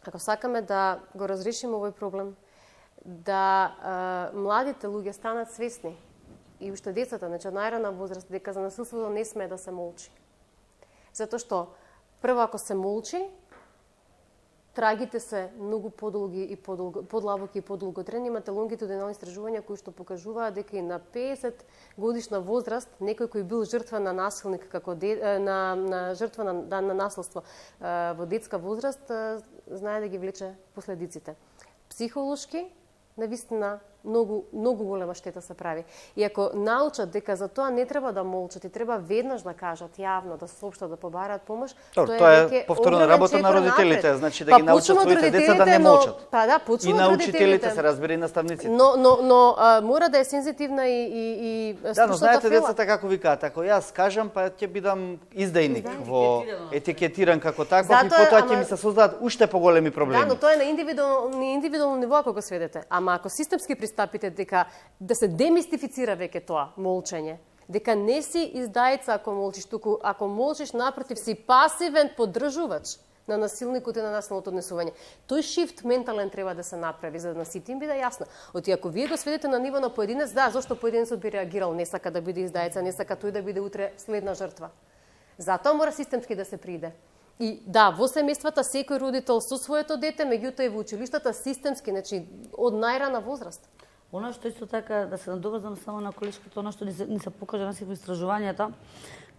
ако сакаме да го разрешиме овој проблем, да младите луѓе станат свесни и уште децата, значи од најрана возраст, дека за насилството не сме да се молчи. Затоа што, прво ако се молчи, трагите се многу подолги и подлабоки и подолготрени. Имате лонгитудинални истражувања кои што покажуваат дека и на 50 годишна возраст некој кој бил жртва на насилник како на жртва на насилство во детска возраст знае да ги влече последиците. Психолошки навистина многу голема штета се прави. И ако научат дека за тоа не треба да молчат и треба веднаш да кажат јавно, да соопштат, да побараат помош, тоа е повторна работа на родителите, значи да ги научат своите деца да не молчат. Па да, и на учителите, се разбира, и наставниците. Но мора да е сензитивна и стручната фела. Да, но знаете децата како викаат, ако јас кажам, па ќе бидам издајник во етикетиран како таков и потоа ќе ми се создадат уште поголеми проблеми. Да, но тоа е на индивидуално ниво ако го сведете. Ама ако системски пристапите дека да се демистифицира веќе тоа молчење, дека не си издајца ако молчиш, туку ако молчиш напротив си пасивен поддржувач на насилникот и на насилното однесување. Тој шифт ментален треба да се направи за да на сите им биде јасно. Оти ако вие го сведете на ниво на поединец, да, зошто поединецот би реагирал, не сака да биде издајца, не сака тој да биде утре следна жртва. Затоа мора системски да се приде. И да, во семејствата секој родител со своето дете, меѓутоа и во училиштата системски, значи од најрана возраст. Оно што исто така да се надоврзам само на колешката, оно што ни се покажа на секој истражувањата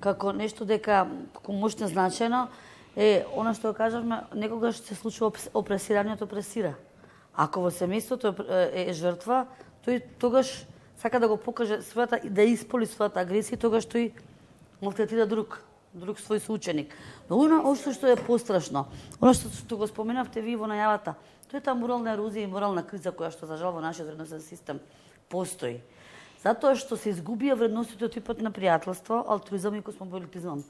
како нешто дека мощно значено е оно што кажавме, некогаш се случува опресирањето опресира. Ако во семејството е жртва, тој тогаш сака да го покаже својата да исполи својата агресија, тогаш тој малтретира друг свој соученик. Но оно што е пострашно, оно што го споменавте ви во најавата, тоа е таа морална ерозија и морална криза која што за жал во нашиот вредносен систем постои. Затоа што се изгубија вредностите од типот на пријателство, алтруизам и космополитизам.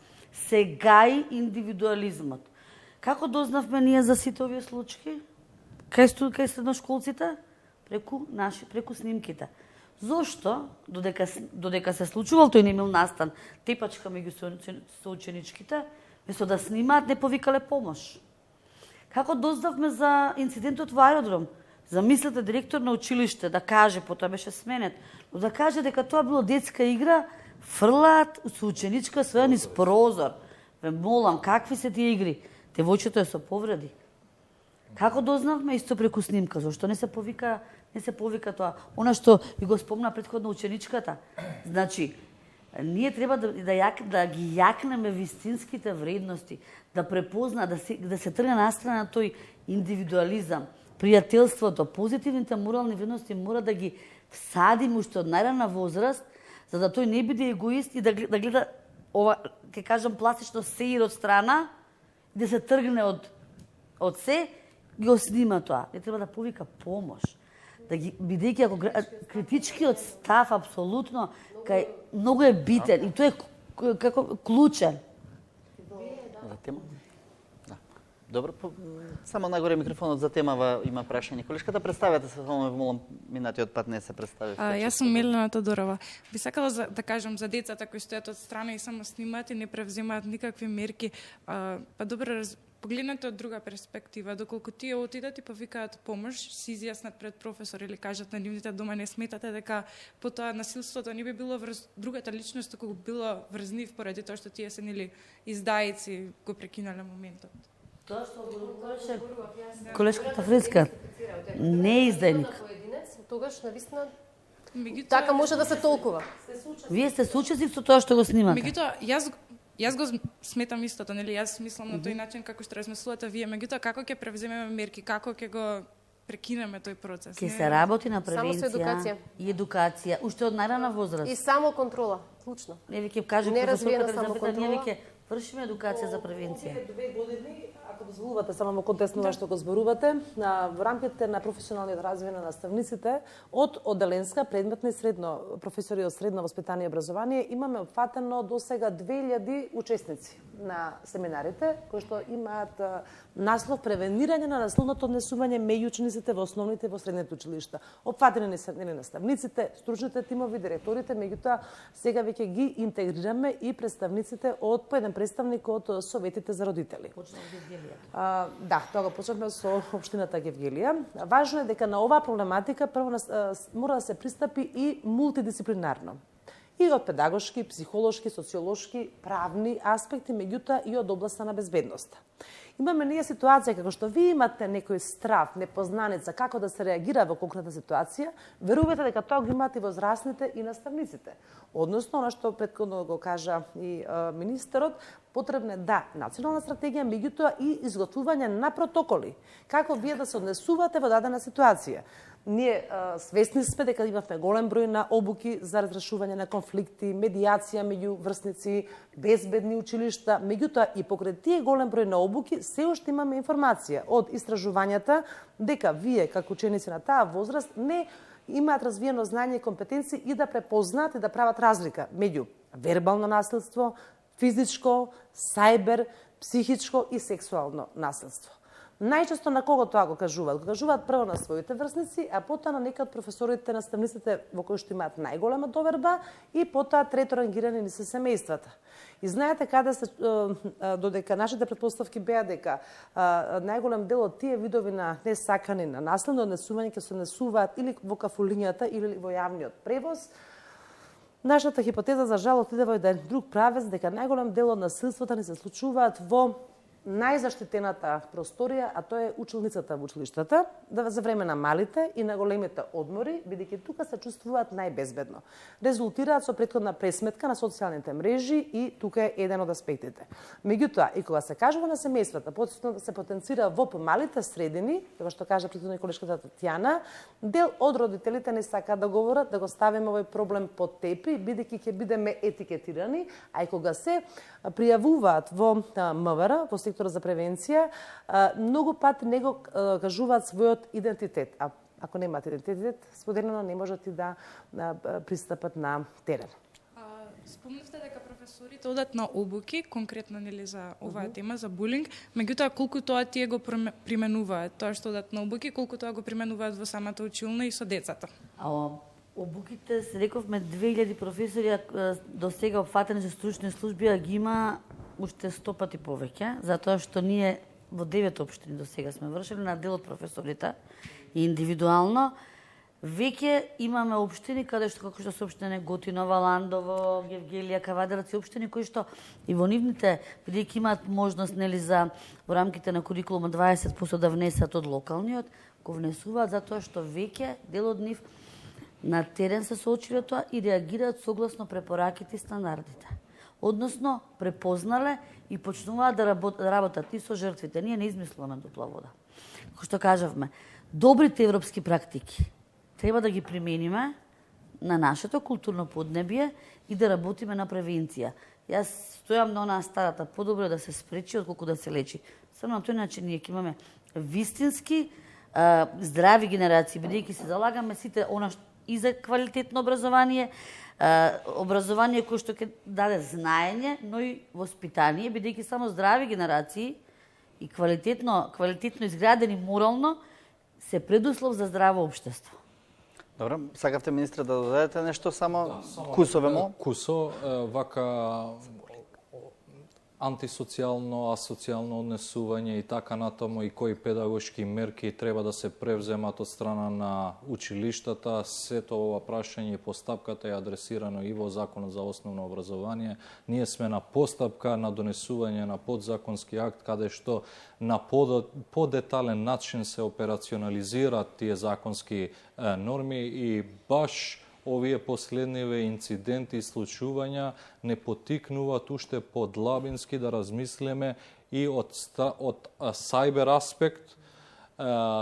Се гаи индивидуализмот. Како дознавме ние за сите овие случаи? Кај средношколците? Преку снимките. Зошто, додека се случувал тој немил настан, тепачка меѓу соученичките, место да снимаат, не повикале помош. Како дознавме за инцидентот во аеродром? Замислете директор на училиште да каже, потоа беше сменет, но да каже дека тоа било детска игра, фрлаат соученичка своја низ прозор. Ве молам, какви се тие игри? Девојчето е со повреди. Како дознавме исто преку снимка? Зошто не се повика тоа? Она што ви го спомна претходно ученичката. Значи, ние треба да ги јакнеме вистинските вредности, да препозна, да се тргне настрана на тој индивидуализам, пријателството, позитивните морални вредности мора да ги всадиме уште од најрана возраст, за да тој не биде егоист и да гледа ова, ќе кажам пластично, сеир од страна, да се тргне од се, ги оснима тоа. Не треба да повика помош. Да ги бидејќи ако критичкиот став апсолутно кај многу е битен и тој е како клучен. За тема? Да. Добро, само нагоре микрофонот за темава има прашање. Колешката, представете се, само ме молам, минатиот пат не се представи. Јас сум Милена Тодорова. Би сакала да кажам за децата кои стојат од страна и само снимаат и не превземаат никакви мерки. Па добро, погледнете од друга перспектива, доколку тие отидат и повикаат помош, си изјаснат пред професор или кажат на нивните дома, не сметате дека потоа насилството не би било врз другата личност, туку било врз нив поради тоа што тие се нели издајци, го прекинале моментот. Тоа што го колешката Фриска, Не е издajnik. Поединец, тогаш навистина Меѓутоа, така може да се толкува. Вие сте соучесник со тоа што го снимате. Меѓутоа, јас го сметам истото, нели? Јас мислам на тој начин како што размислувате вие. Меѓутоа, како ќе превземеме мерки, како ќе го прекинеме тој процес? Ќе се работи на Само со превенција едукација. и едукација, уште од најрана возраст. И само контрола, клучно. Не ви ќе каже Неразвиена професорката Елизавета, ние самоконтрола. веќе вршиме едукација за превенција. Овие 2 години, ако дозволувате само во контекст на ова што го зборувате, во рамките на професионалниот развој на наставниците од одделенска, предметна и средно професори од средно воспитание и образование имаме опфатено до сега 2000 учесници на семинарите кои што имаат наслов превенирање на наsilното однесување меѓу учениците во основните и во средните училишта. Опфатени се наставниците, стручните тимови, директорите, меѓутоа сега веќе ги интегрираме и представниците од по еден представник од советите за родители. Да, тоа го почнавме со општината Гевгелија. Важно е дека на оваа проблематика прво мора да се пристапи и мултидисциплинарно. И од педагошки, психолошки, социолошки, правни аспекти, меѓутоа и од областа на безбедноста. Имаме ние ситуација како што ви имате некој страв, непознаница како да се реагира во конкретна ситуација, верувате дека тоа го имаат и возрастните и наставниците. Односно, она што претходно го кажа и министерот, потребна е национална стратегија, меѓутоа и изготвување на протоколи. Како вие да се однесувате во дадена ситуација. Ние свесни сме дека имавме голем број на обуки за разрешување на конфликти, медијација меѓу врсници, безбедни училишта, меѓутоа и покрај тие голем број на обуки се уште имаме информација од истражувањата дека вие како ученици на таа возраст не имаат развиено знање и компетенции и да препознаат и да прават разлика меѓу вербално насилство, физичко, сајбер, психичко и сексуално насилство. Најчесто на кого тоа го кажуваат? Го кажуваат прво на своите врсници, а потоа на некои од професорите, наставниците во кои што имаат најголема доверба и потоа трето рангирани ни се семејствата. И знаете каде се додека нашите претпоставки беа дека најголем дел од тие видови на несакани на насилно однесување ќе се однесуваат или во кафулињата или во јавниот превоз. Нашата хипотеза за жал отиде во еден друг правец дека најголем дел од насилствата ни се случуваат во најзаштитената просторија, а тоа е училницата во училиштата, за време на малите и на големите одмори, бидејќи тука се чувствуваат најбезбедно. Резултираат со претходна пресметка на социјалните мрежи и тука е еден од аспектите. Меѓутоа, и кога се кажува на семејствата, поточно се потенцира во помалите средини, како што кажа претходно и колешката Татјана, дел од родителите не сака да говорат, да го ставиме овој проблем под тепи, бидејќи ќе бидеме етикетирани, а и кога се пријавуваат во МВР, во сектора за превенција, многу пати не го кажуваат својот идентитет. А ако немаат идентитет, споделено не можат и да пристапат на терен. Спомнавте дека професорите одат на обуки, конкретно нели за оваа тема, за булинг, меѓутоа колку тоа тие го применуваат, тоа што одат на обуки, колку тоа го применуваат во самата училна и со децата? Обуките, се рековме, 2000 професори до сега опфатени за стручни служби, а ги има уште 100 пати повеќе, затоа што ние во 9 општини до сега сме вршили на дел од професорите и индивидуално. Веќе имаме општини каде што, како што се општине Готиново, Ландово, Гевгелија, Кавадарец и општини кои што и во нивните, бидејќи имаат можност нели за во рамките на курикулумот 20% да внесат од локалниот, го внесуваат затоа што веќе дел од нив на терен се соочиле тоа и реагираат согласно препораките и стандардите. Односно, препознале и почнуваат да работат и со жртвите. Ние не измислуваме топла вода. Како што кажавме, добрите европски практики треба да ги примениме на нашето културно поднебие и да работиме на превенција. Јас стојам на онаа старата, подобро да се спречи отколку да се лечи. Само на тој начин ние ќе имаме вистински здрави генерации, бидејќи се залагаме сите она и за квалитетно образование, образование кое што ќе даде знаење, но и воспитание, бидејќи само здрави генерации и квалитетно изградени морално се предуслов за здраво општество. Добро, сакавте министре да додадете нешто само кусове му? Кусо, вака антисоцијално, асоцијално однесување и така натаму и кои педагошки мерки треба да се превземат од страна на училиштата. Сето ова прашање и постапката е адресирано и во Законот за основно образование. Ние сме на постапка на донесување на подзаконски акт каде што на подетален начин се операционализираат тие законски норми и баш овие последниве инциденти и случувања не потикнуваат уште подлабински да размислиме и од сајбер аспект,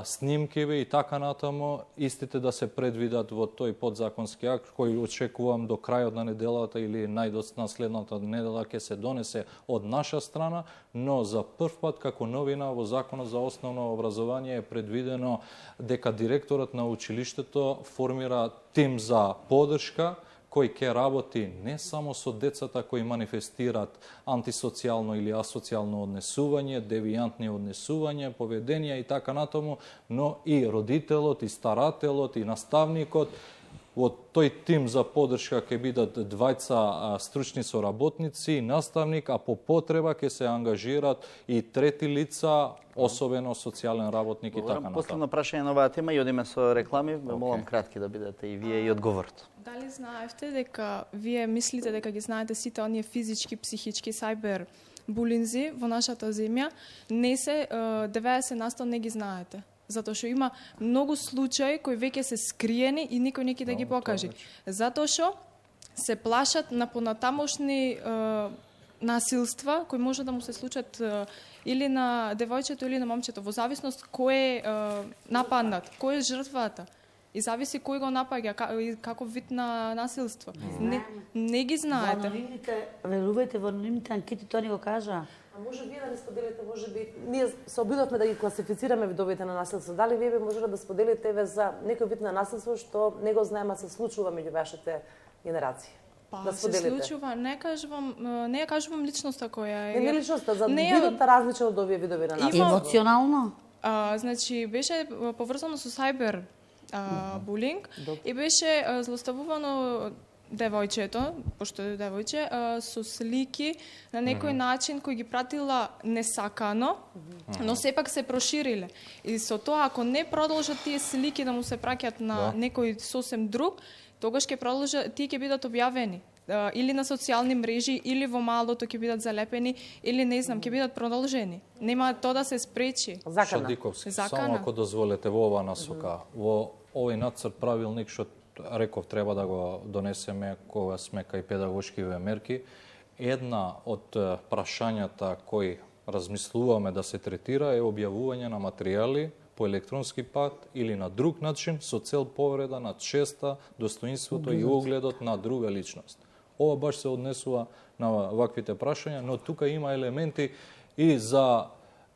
снимкиве и така натаму, истите да се предвидат во тој подзаконски акт, кој очекувам до крајот на неделата или најдоцна следната недела ќе се донесе од наша страна, но за прв пат како новина во Законот за основно образование е предвидено дека директорот на училиштето формира тим за поддршка, кој ќе работи не само со децата кои манифестираат антисоцијално или асоцијално однесување, девијантни однесување, поведенија и така натаму, но и родителот, и старателот, и наставникот. Во тој тим за поддршка ќе бидат двајца стручни соработници, наставник, а по потреба ќе се ангажираат и трети лица, особено социјален работник и така натаму. Последно прашање на оваа тема и одиме со реклами. Молам кратки да бидете и вие и одговорот. Дали знаевте дека вие мислите дека ги знаете сите оние физички, психички, сајбер булинзи во нашата земја? Не се 90% не ги знаете. Затоа што има многу случаи кои веќе се скриени и никој не ќе да ги покаже. Затоа што се плашат на понатамошни насилства кои може да му се случат или на девојчето или на момчето, во зависност кој е нападнат, кој е жртвата. И зависи кој го напаѓа, каков вид на насилство. Не ги знаете. Верувајте, во анонимните анкети тоа ни го кажа. А може вие да не споделите, може би, ние се обидовме да ги класифицираме видовите на насилство. Дали вие би можеле да споделите за некој вид на насилство што не го знаеме, се случува меѓу вашите генерации? Па, да се случува, не ја кажувам личноста која е. Не личноста, за видот различен од овие видови на насилство. Емоционално? Значи, беше поврзано со сајбер булинг и беше злоставувано девојчето, пошто е девојче, со слики на некој начин кој ги пратила несакано, но сепак се прошириле. И со тоа, ако не продолжат тие слики да му се праќаат на некој сосем друг, тогаш ќе продолжат, тие ќе бидат објавени. Или на социјални мрежи, или во малото ќе бидат залепени, или не знам, ќе бидат продолжени. Нема тоа да се спречи. Шадиковски, само ако дозволете во оваа насока, во овој нацрт правилник што реков треба да го донесеме кога сме кај педагошкиве мерки, една од прашањата кои размислуваме да се третира е објавување на материјали по електронски пат или на друг начин со цел повреда на честа, достоинството и угледот на друга личност. Ова баш се однесува на ваквите прашања, но тука има елементи и за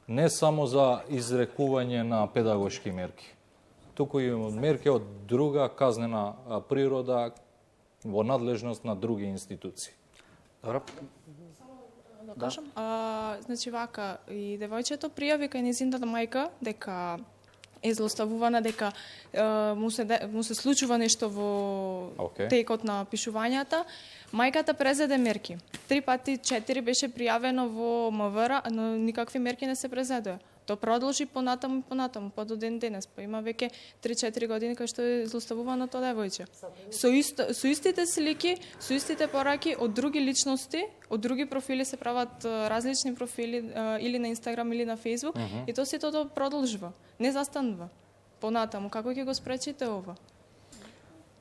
не само за изрекување на педагошки мерки. Туку и мерки од друга казнена природа во надлежност на други институции. Добро. Да кажам. Значи вака, и девојчето пријави кај нејзината мајка дека е злоставувана, дека му се случува нешто во текот на пишувањата. Мајката презеде мерки. 3 пати, 4 беше пријавено во МВР, но никакви мерки не се презедоа. То продолжи понатаму, па до ден денес. Па има веќе 3-4 години кај што е злоставувано тоа девојче. Со истите слики, со истите пораки од други личности, од други профили се прават различни профили или на Инстаграм или на Фејсбук и тоа сето тоа продолжува. Не застанува. Понатаму, како ќе го спречите ова?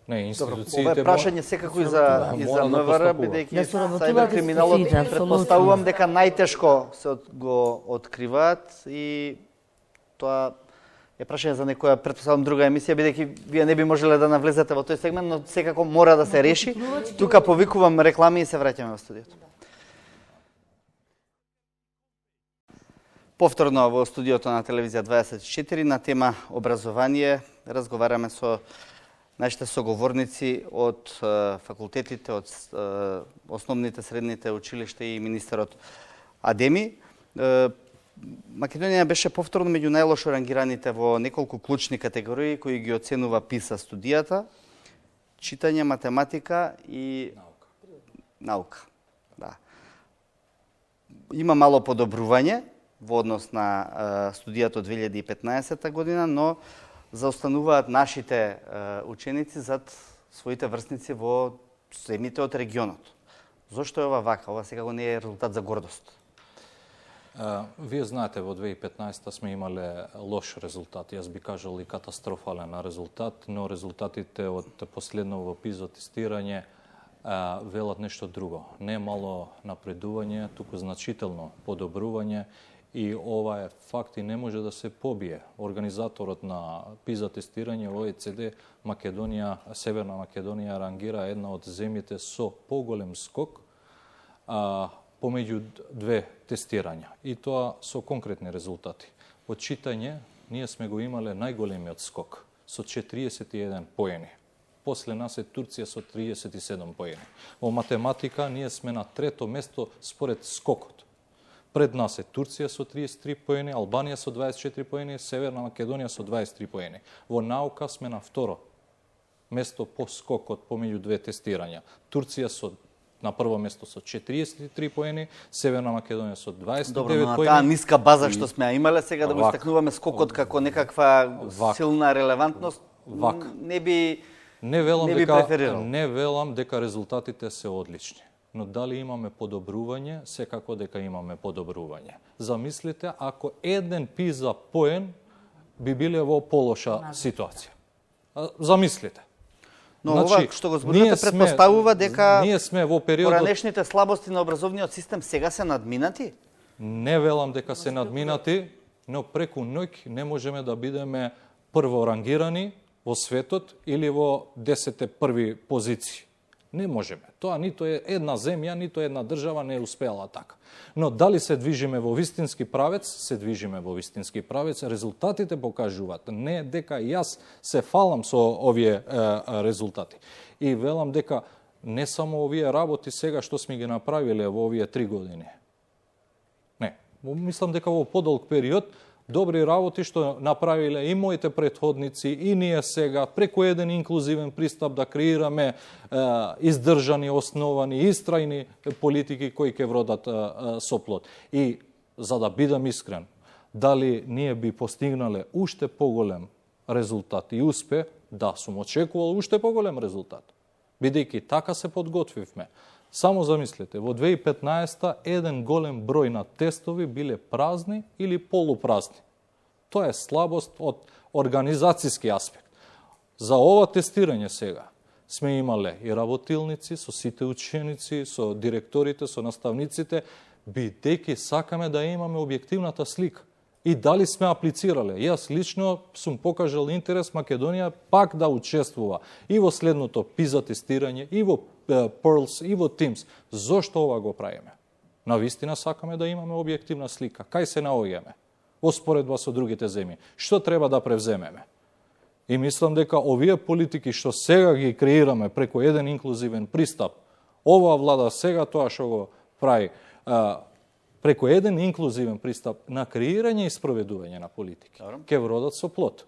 Не, институциите... Ова е прашање секако и за МВР, бидејќи сајбер криминалот претпоставувам дека најтешко се го откриваат и тоа е прашање за некоја, претпоставувам, друга емисија, бидејќи вие не би можеле да навлезете во тој сегмент, но секако мора да се реши. Тука повикувам реклами и се враќаме во студиото. Повторно во студиото на Телевизија 24 на тема образование разговараме со нашите соговорници од факултетите, од основните, средните училишта и министерот Адеми. Македонија беше повторно меѓу најлошо рангираните во неколку клучни категории кои ги оценува ПИСА студијата: читање, математика и наука. Да. има мало подобрување во однос на студијата од 2015 година, но заостануваат нашите ученици зад своите врсници во земјите од регионот. Зошто е ова вака? Ова секако не е резултат за гордост. Вие знаете, во 2015 сме имале лош резултат. Јас би кажал и катастрофален резултат, но резултатите од последново ПИЗа тестирање велат нешто друго. Не мало напредување, туку значително подобрување и ова е факт и не може да се побие. Организаторот на ПИЗа тестирање ОЕЦД Македонија, Северна Македонија рангира една од земјите со поголем скок помеѓу две тестирања. И тоа со конкретни резултати. Во читање, ние сме го имале најголемиот скок со 41 поени. После нас е Турција со 37 поени. Во математика ние сме на трето место според скокот. Пред нас е Турција со 33 поени, Албанија со 24 поени, Северна Македонија со 23 поени. Во наука сме на второ место по скокот помеѓу две тестирања. Турција на прво место со 43 поени, Северна Македонија со 29 Добро, но на поени. таа ниска база што сме имале, сега да го истакнуваме скокот како некаква силна релевантност, не би преферирал. Не велам дека резултатите се одлични. Но дали имаме подобрување? Секако дека имаме подобрување. Замислите, ако еден ПИЗа поен би биле во полоша ситуација. Замислите. Но ова што го зборувате претпоставува дека ние сме во периодот поранешните слабости на образовниот систем сега се надминати? Не велам дека се надминати, но преку ноќ не можеме да бидеме прворангирани во светот или во 10 први позиции. Не можеме. Тоа нито е една земја, нито една држава не успеала така. Но дали се движиме во вистински правец? Се движиме во вистински правец. Резултатите покажуваат. Не дека јас се фалам со овие резултати. И велам дека не само овие работи сега што сме ги направиле во овие 3 години. Не. Мислам дека во подолг период добри работи што направиле и моите претходници и ние сега преку еден инклузивен пристап да креираме издржани, основани, истрајни политики кои ќе вродат со плод. И за да бидам искрен, дали ние би постигнале уште поголем резултат и успех, да, сум очекувал уште поголем резултат. Бидејќи така се подготвивме. Само замислете, во 2015 еден голем број на тестови биле празни или полупразни. Тоа е слабост од организацијски аспект. За ова тестирање сега сме имале и работилници, со сите ученици, со директорите, со наставниците, бидејќи сакаме да имаме објективната слика. И дали сме аплицирале? Јас лично сум покажал интерес Македонија пак да учествува и во следното ПИЗа тестирање, и во Pearls, и во TIMSS. Зошто ова го правиме? Навистина сакаме да имаме објективна слика. Кај се наоѓаме? Во споредба со другите земји. Што треба да превземеме? И мислам дека овие политики што сега ги креираме преку еден инклузивен пристап, оваа влада сега тоа што го прави, преку еден инклузивен пристап на креирање и спроведување на политики, ќе вродат со плод.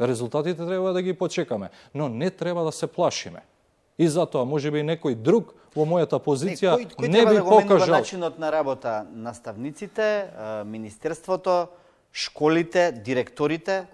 Резултатите треба да ги почекаме, но не треба да се плашиме. И затоа, можеби некој друг во мојата позиција не би треба да го менува покажал. начинот на работа наставниците, министерството, школите, директорите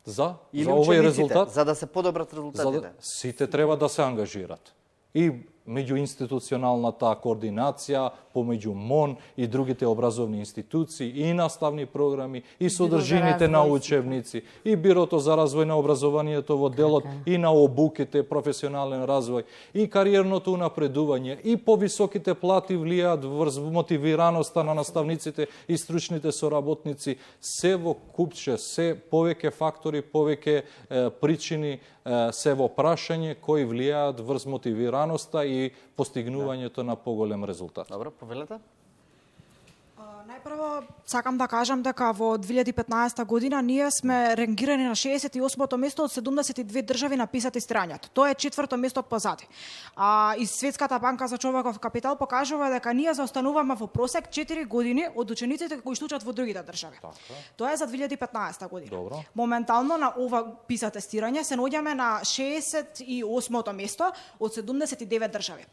За или овој учениците, резултат, за да се подобрат резултатите. сите треба да се ангажират. И меѓуинституционалната координација помеѓу МОН и другите образовни институции, и наставни програми, и содржините на учебници, и Бирото за развој на образованието во делот, и на обуките, професионален развој, и кариерното унапредување, и повисоките плати влијаат врз мотивираноста на наставниците и стручните соработници, се во купче, се повеќе фактори, повеќе причини, се во прашање кои влијаат врз мотивираноста и постигнувањето на поголем резултат. Добро, повелете. Најпрво, сакам да кажам дека во 2015 година ние сме рангирани на 68-то место од 72 држави на PISA тестирањето. Тоа е 4-то место позади. И Светската банка за човеков капитал покажува дека ние заостануваме во просек 4 години од учениците кои што учат во другите држави. Тоа е за 2015 година. Добро. Моментално на ова PISA тестирање се наоѓаме на 68-то место од 79 држави.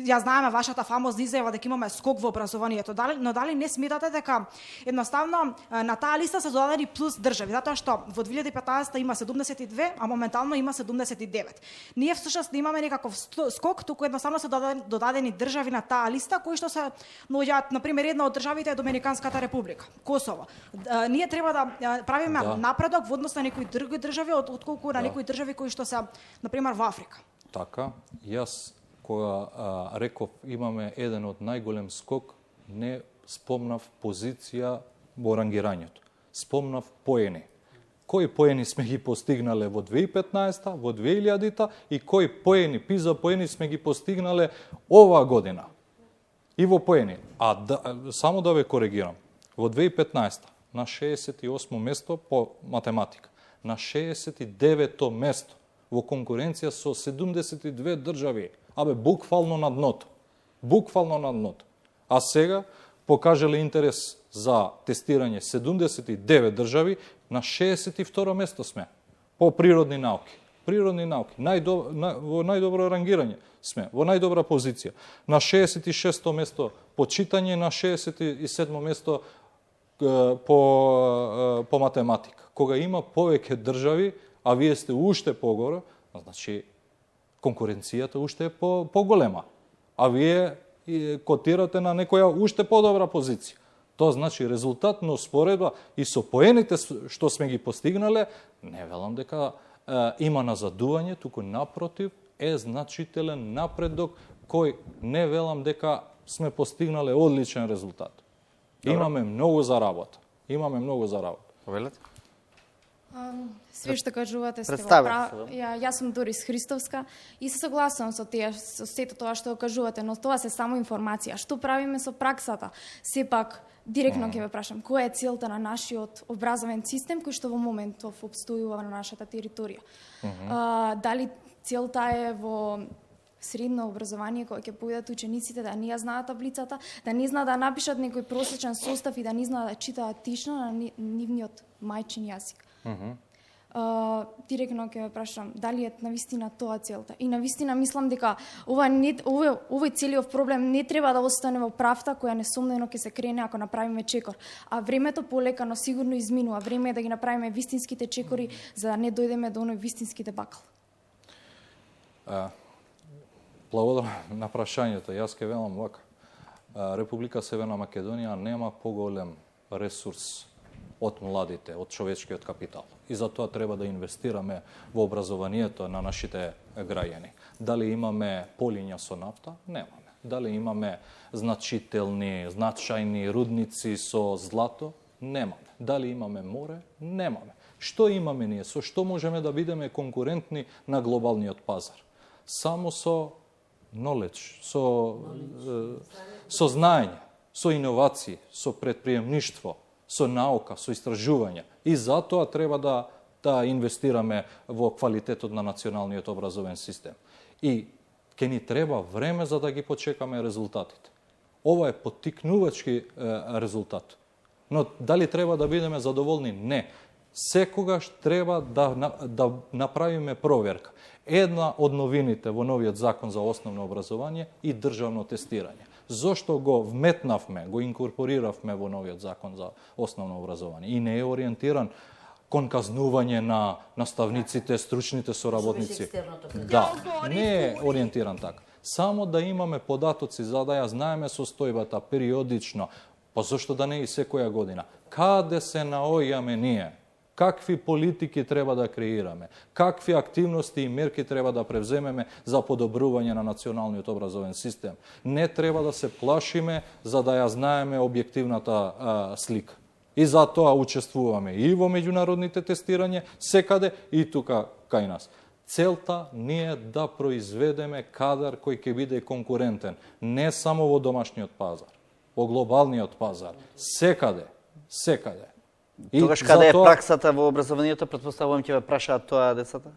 Ја знаеме вашата фамозна изјава дека имаме скок во образованието, но дали не сметате дека едноставно на таа листа се додадени плюс држави, затоа што во 2015 има 72, а моментално има 79. Ние всушност не имаме некаков скок, туку едноставно се додадени држави на таа листа кои што се наоѓаат, на пример, една од државите е Доминиканската република, Косово. Ние треба да правиме напредок во однос на некои други држави отколку на некои држави кои што се, на пример, во Африка. Така, јас кога реков имаме еден од најголем скок, не спомнав позиција во рангирањето. Спомнав поени. Кои поени сме ги постигнале во 2015, во 2000-та и кои поени, PISA поени сме ги постигнале оваа година. И во поени. Само да ве коригирам. Во 2015 на 68 место по математика, на 69-то место во конкуренција со 72 држави. Буквално на дното. Буквално на дното. А сега покажале интерес за тестирање 79 држави, на 62 место сме по природни науки. Природни науки, во најдобро рангирање сме, во најдобра позиција. На 66 место по читање, на 67 место по математика. Кога има повеќе држави, а вие сте уште погоре, значи конкуренцијата уште е поголема. А вие котирате на некоја уште подобра позиција. Тоа значи резултатно споредба и со поените што сме ги постигнале, не велам дека има назадување, туку напротив е значителен напредок кој не велам дека сме постигнале одличен резултат. Имаме многу за работа. Имаме многу за работа. Повелете? Све што кажувате сте Представете се. Јас сум Дорис Христовска и се согласувам со сето тоа што кажувате, но тоа се само информација. Што правиме со праксата? Сепак директно ќе ве прашам, која е целта на нашиот образовен систем кој што во моментов опстојува на нашата територија? Дали целта е во средно образование кога ќе појдат учениците да не ја знаат таблицата, да не знаат да напишат некој просечен состав и да не знаат да читаат тишно на нивниот мајчин јазик? Директно ќе ве прашам, дали е навистина тоа целта? И навистина мислам дека овој целиот проблем не треба да остане во правта која несомнено ќе се крене ако направиме чекор. А времето полека, но сигурно изминува. Време е да ги направиме вистинските чекори за да не дојдеме до оној вистински дебакл. Благодарам на прашањето. Јас ке велам вака. Република Северна Македонија нема поголем ресурс од младите, од човечкиот капитал. И затоа треба да инвестираме во образованието на нашите граѓани. Дали имаме полиња со нафта? Немаме. Дали имаме значајни рудници со злато? Немаме. Дали имаме море? Немаме. Што имаме ние? Со што можеме да бидеме конкурентни на глобалниот пазар? Само со knowledge, со знаење, со иновации, со предприемништво, со наука, со истражување. И затоа треба да инвестираме во квалитетот на националниот образовен систем. И ќе ни треба време за да ги почекаме резултатите. Ова е поттикнувачки резултат. Но дали треба да бидеме задоволни? Не. Секогаш треба да направиме проверка. Една од новините во новиот закон за основно образование и државно тестирање. Зошто го вметнавме, го инкорпориравме во новиот закон за основно образование и не е ориентиран кон казнување на наставниците, стручните соработници. Да, не е ориентиран така. Само да имаме податоци за да ја знаеме состојбата периодично, па зошто да не и секоја година. Каде се наоѓаме ние? Какви политики треба да креираме? Какви активности и мерки треба да превземеме за подобрување на националниот образовен систем? Не треба да се плашиме за да ја знаеме објективната слика. И затоа учествуваме и во меѓународните тестирање, секаде и тука кај нас. Целта не е да произведеме кадар кој ќе биде конкурентен, не само во домашниот пазар, во глобалниот пазар, секаде. И Тогаш каде е затоа- праксата во образованието, претпоставувам ќе ве прашаат тоа децата?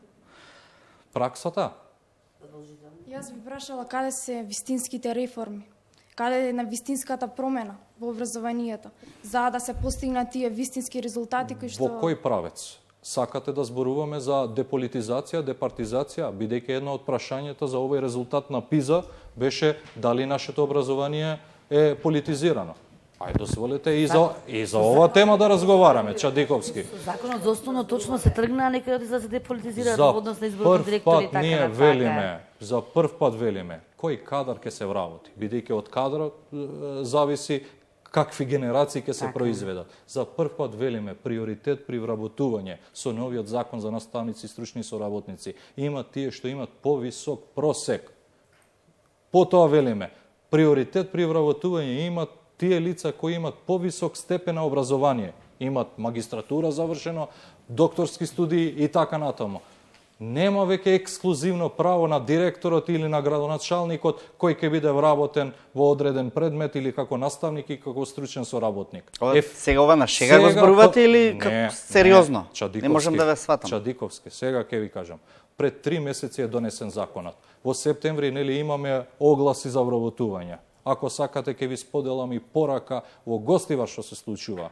Праксата? Јас би прашала каде се вистинските реформи, каде е на вистинската промена во образованието, за да се постигнат тие вистински резултати кои што... Во кој правец? Сакате да зборуваме за деполитизација, департизација, бидејќи едно од прашањата за овој резултат на ПИЗа беше дали нашето образование е политизирано. Ајде, дозволете и за ова тема да разговараме, Чадиковски. Законот за основно точно се тргна некаде да се деполитизираат За во однос на избор на прв директори и пат така ние натаму. велиме, за прв пат велиме, кој кадар ќе се вработи, бидејќи од кадарот зависи какви генерации ќе се произведат. За прв пат велиме приоритет при вработување со новиот закон за наставници и стручни соработници. Има тие што имат повисок просек. Потоа велиме приоритет при вработување имат тие лица кои имат повисок степен на образование, имат магистратура завршено, докторски студии и така натаму. Нема веќе ексклузивно право на директорот или на градоначалникот кој ќе биде вработен во одреден предмет или како наставник и како стручен соработник. Сега ова на шега го зборувате или сериозно? Не можам да ве сватам. Чадиковски, сега ќе ви кажам. Пред 3 месеци е донесен законот. Во септември нели имаме огласи за вработување. Ако сакате ќе ви споделам и порака во Гостивар што се случува.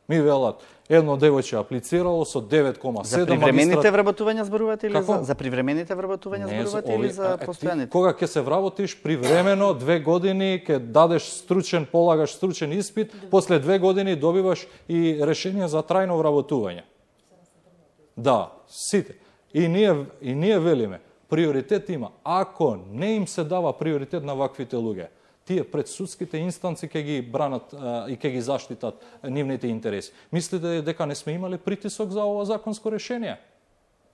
Ми велат, едно девојче аплицирало со 9,7 За привремените вработувања зборувате или за привремените вработувања Не, зборувате или за постојаните? Кога ќе се вработиш привремено 2 години, ќе дадеш стручен, полагаш стручен испит, после 2 години добиваш и решение за трајно вработување. Да, сите. И ние велиме, приоритет има. Ако не им се дава приоритет на ваквите луѓе, тие пред судските инстанци ќе ги бранат и ќе ги заштитат нивните интереси. Мислите дека не сме имале притисок за ова законско решение?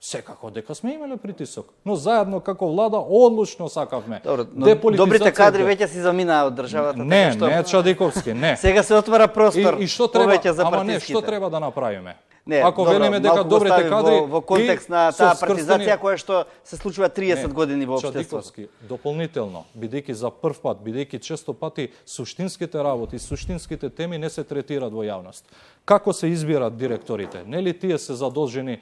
Секако дека сме имале притисок, но заедно како влада одлучно сакавме. Добро, но добрите кадри веќе си заминаа од државата. Не, не, Чадиковски, не. Сега се отвара простор и што треба, повеќе за ама не, партиските. што треба да направиме? Не, ако добро, велиме дека добрите кадри во контекст на таа партизација која што се случува 30 години во општеството. Чадиковски, дополнително, бидејќи за прв пат, бидејќи често пати суштинските работи, суштинските теми не се третираат во јавност. Како се избират директорите? Нели тие се задолжени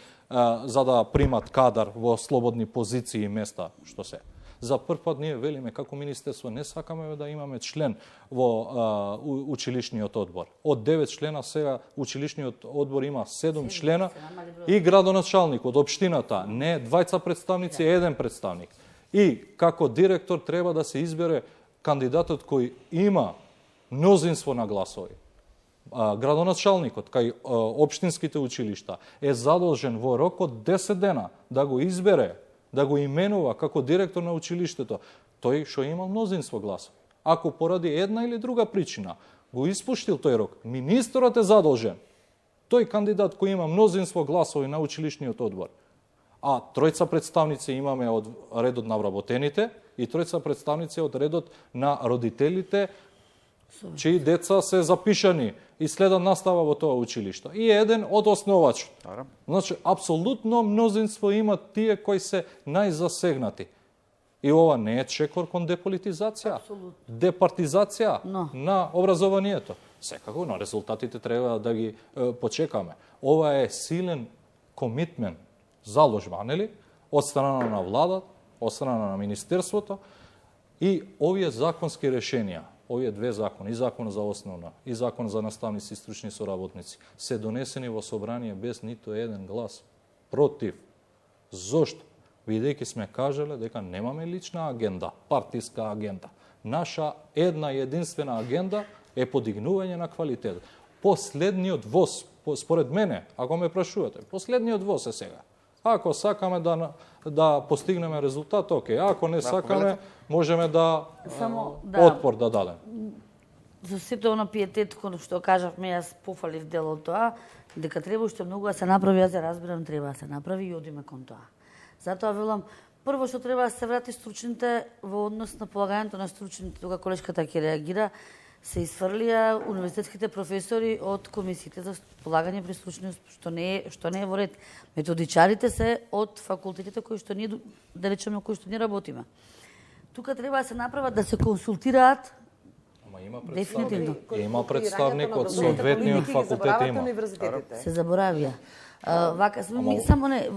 за да примат кадар во слободни позиции и места, што се? За прв пат ние велиме како министерство не сакаме да имаме член во училишниот одбор. Од 9 члена сега училишниот одбор има 7 члена и градоначалник од општината, не 2 представници, еден представник. И како директор треба да се избере кандидатот кој има мнозинство на гласови. Градоначалникот кај општинските училишта е задолжен во рок од 10 дена да го избере, да го именува како директор на училиштето, тој што има мнозинство гласови. Ако поради една или друга причина го испуштил тој рок, министерот е задолжен. Тој кандидат кој има мнозинство гласови на училишниот одбор. А 3 представници имаме од редот на вработените и 3 представници од редот на родителите чии деца се запишани и следат настава во тоа училиште. И еден од основачот. Значи, апсолутно мнозинство имат тие кои се најзасегнати. И ова не е чекор кон деполитизација, департизација на образованието. Секако, но резултатите треба да ги почекаме. Ова е силен комитмент, заложба, нели? Од страна на владата, од страна на министерството и овие законски решенија, овие 2 закони, и закон за основна, и закон за наставници и стручни соработници, се донесени во собрание без ниту еден глас против. Зошто? Бидејќи сме кажале дека немаме лична агенда, партиска агенда. Наша една единствена агенда е подигнување на квалитет. Последниот воз, според мене, ако ме прашувате, последниот воз е сега. Ако сакаме да постигнеме резултат, окей. Ако не сакаме, можеме да отпор да дадем. За сето на пиетет што кажавме, јас пофалив дел од тоа, дека треба уште многу да се направи, јас ја разбирам, треба да се направи и одиме кон тоа. Затоа велам, прво што треба да се врати стручните во однос на полагањето на стручните, тога колешката ќе реагира, се изфрлија универзитетските професори од комисиите за полагање при стручни, што не е во ред. Методичарите се од факултетите кои што ние, да речеме, кои што ние работиме. Тука треба да се направат, да се консултираат Ама има Дефинитивно. Има представник од соодветниот факултет има. Се заборавија. Вака, само Можеме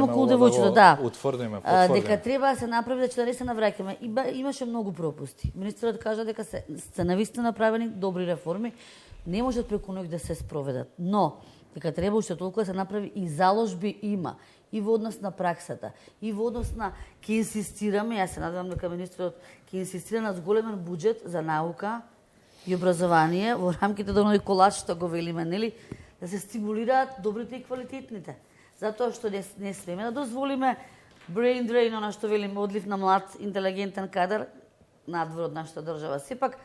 кул ова девојчето, да да. го утврдиме, Дека потврдиме. треба да се направи, да не се навраќаме. Имаше многу пропусти. Министерот кажа дека се навистина направени добри реформи, не можат преку ноќ да се спроведат. Но, дека треба уште толку да се направи и заложби има. И во однос на праксата, и во однос на ќе инсистираме, јас се надевам дека министерот ќе инсистира на зголемен буџет за наука и образование во рамките до оној колач што го велиме, нели, да се стимулираат добрите и квалитетните. Затоа што не смеме да дозволиме brain drain, она што велиме, одлив на млад, интелигентен кадар надвор од нашата држава. Сепак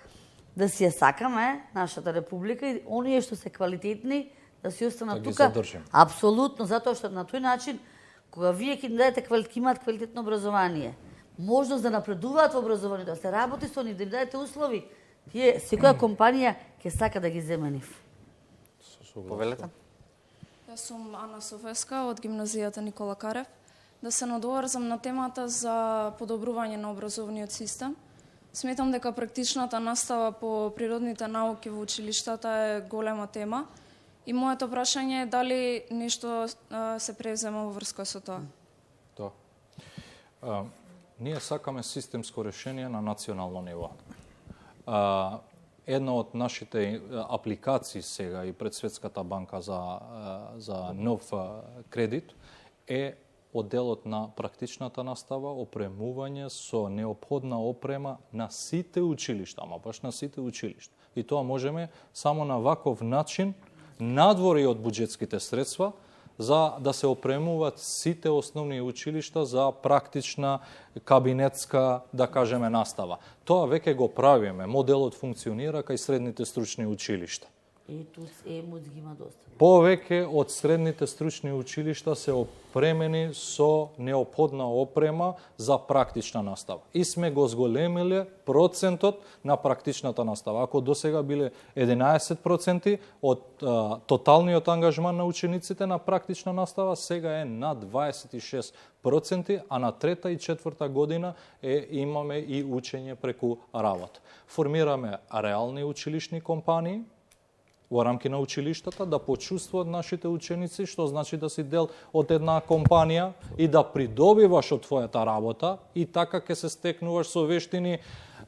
да си ја сакаме нашата република и оние што се квалитетни да си останат Да ги тука. задржиме. Апсолутно, затоа што на тој начин кога вие ќе им дадете ќе имаат квалитетно образование, можност да напредуваат во образованието, да се работи со нив, да им дадете услови, тие секоја компанија ќе сака да ги земе нив. Повелете. Јас сум Ана Софеска од гимназијата Никола Карев. Да се надоврзам на темата за подобрување на образовниот систем. Сметам дека практичната настава по природните науки во училиштата е голема тема. И моето прашање е дали нешто се презема во врска со тоа. Да. Ние сакаме системско решение на национално ниво. Една од нашите апликации сега и пред Светската банка за нов кредит е одделот на практичната настава, опремување со неопходна опрема на сите училишта, ама баш на сите училишта. И тоа можеме само на ваков начин, надвори од буџетските средства, за да се опремуваат сите основни училишта за практична кабинетска, да кажеме, настава. Тоа веќе го правиме. Моделот функционира кај средните стручни училишта. И тут ЕМУЦ ги има доста. Повеќе од средните стручни училишта се опремени со неопходна опрема за практична настава. И сме го зголемиле процентот на практичната настава. Ако досега биле 11% од тоталниот ангажман на учениците на практична настава, сега е на 26%, а на трета и четврта година имаме и учење преку работа. Формираме реални училишни компании во рамки на училиштата, да почувствуваат нашите ученици, што значи да си дел од една компанија и да придобиваш од твојата работа и така ќе се стекнуваш со вештини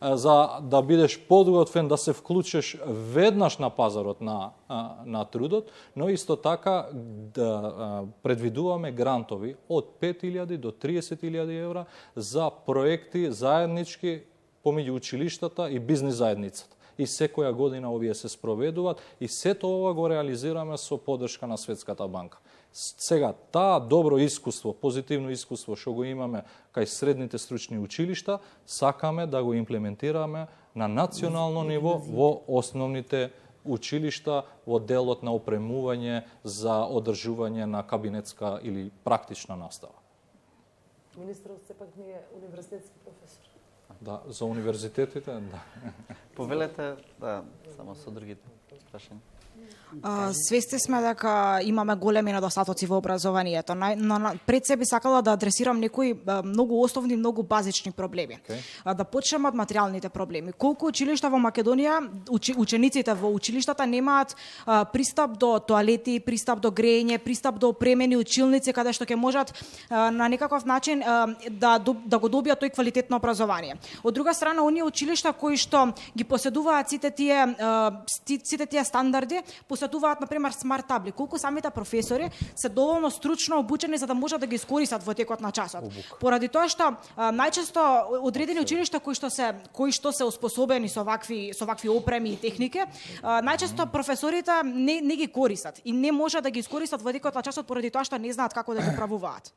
за да бидеш подготвен да се вклучиш веднаш на пазарот на трудот, но исто така да предвидуваме грантови од 5.000 до 30.000 евра за проекти заеднички помеѓу училиштата и бизнис заедницата. И секоја година овие се спроведуваат и сето ова го реализираме со поддршка на Светската банка. Сега, таа добро искуство, позитивно искуство што го имаме кај средните стручни училишта, сакаме да го имплементираме на национално ниво во основните училишта во делот на опремување за одржување на кабинетска или практична настава. Министерот сепак не е универзитетски професор. Да, за универзитетите, да. Повелете, да, само со другите прашања. Свесни сме дека имаме големи недостатоци во образованието. Пред себе сакала да адресирам некои многу основни, многу базични проблеми. Да почнем од материјалните проблеми. Колку училишта во Македонија, учениците во училиштата немаат пристап до тоалети, пристап до грејење, пристап до опремени училници каде што ќе можат на некаков начин да го добијат тој квалитетно образование. Од друга страна, оние училишта кои што ги поседуваат сите тие стандарди, поседуваат, например, смарт табли. Колку самите професори се доволно стручно обучени за да можат да ги искористат во текот на часот. Поради тоа што најчесто одредени училишта кои што се успособени со вакви опреми и техники, најчесто професорите не ги користат и не можат да ги искористат во текот на часот поради тоа што не знаат како да ги правуваат.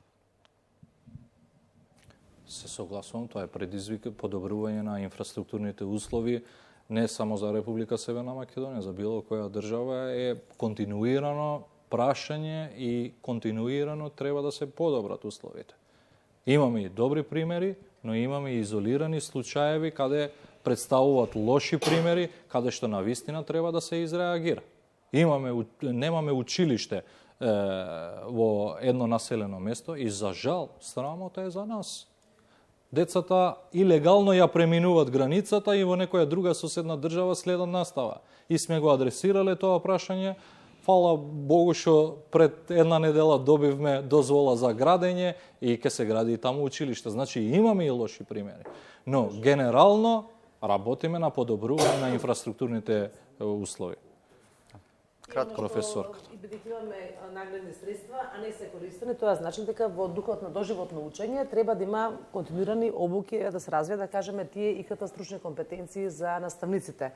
Се согласувам, тоа е предизвик подобрување на инфраструктурните услови не само за Република Северна Македонија, за било која држава е континуирано прашање и континуирано треба да се подобрат условите. Имаме и добри примери, но имаме и изолирани случаеви каде представуваат лоши примери, каде што навистина треба да се изреагира. Немаме училиште во едно населено место и за жал, срамота е за нас. Децата илегално ја преминуваат границата и во некоја друга соседна држава следат настава. И сме го адресирале тоа прашање. Фала Богу што пред една недела добивме дозвола за градење и ќе се гради и таму училиште. Значи имаме и лоши примери. Но генерално работиме на подобрување на инфраструктурните услови. Кратко, професорка. И бидејќи имаме нагледни средства, а не се користени, тоа значи дека во духот на доживотно учење треба да има континуирани обуки да се развија, да кажеме, тие ИКТ стручни компетенции за наставниците.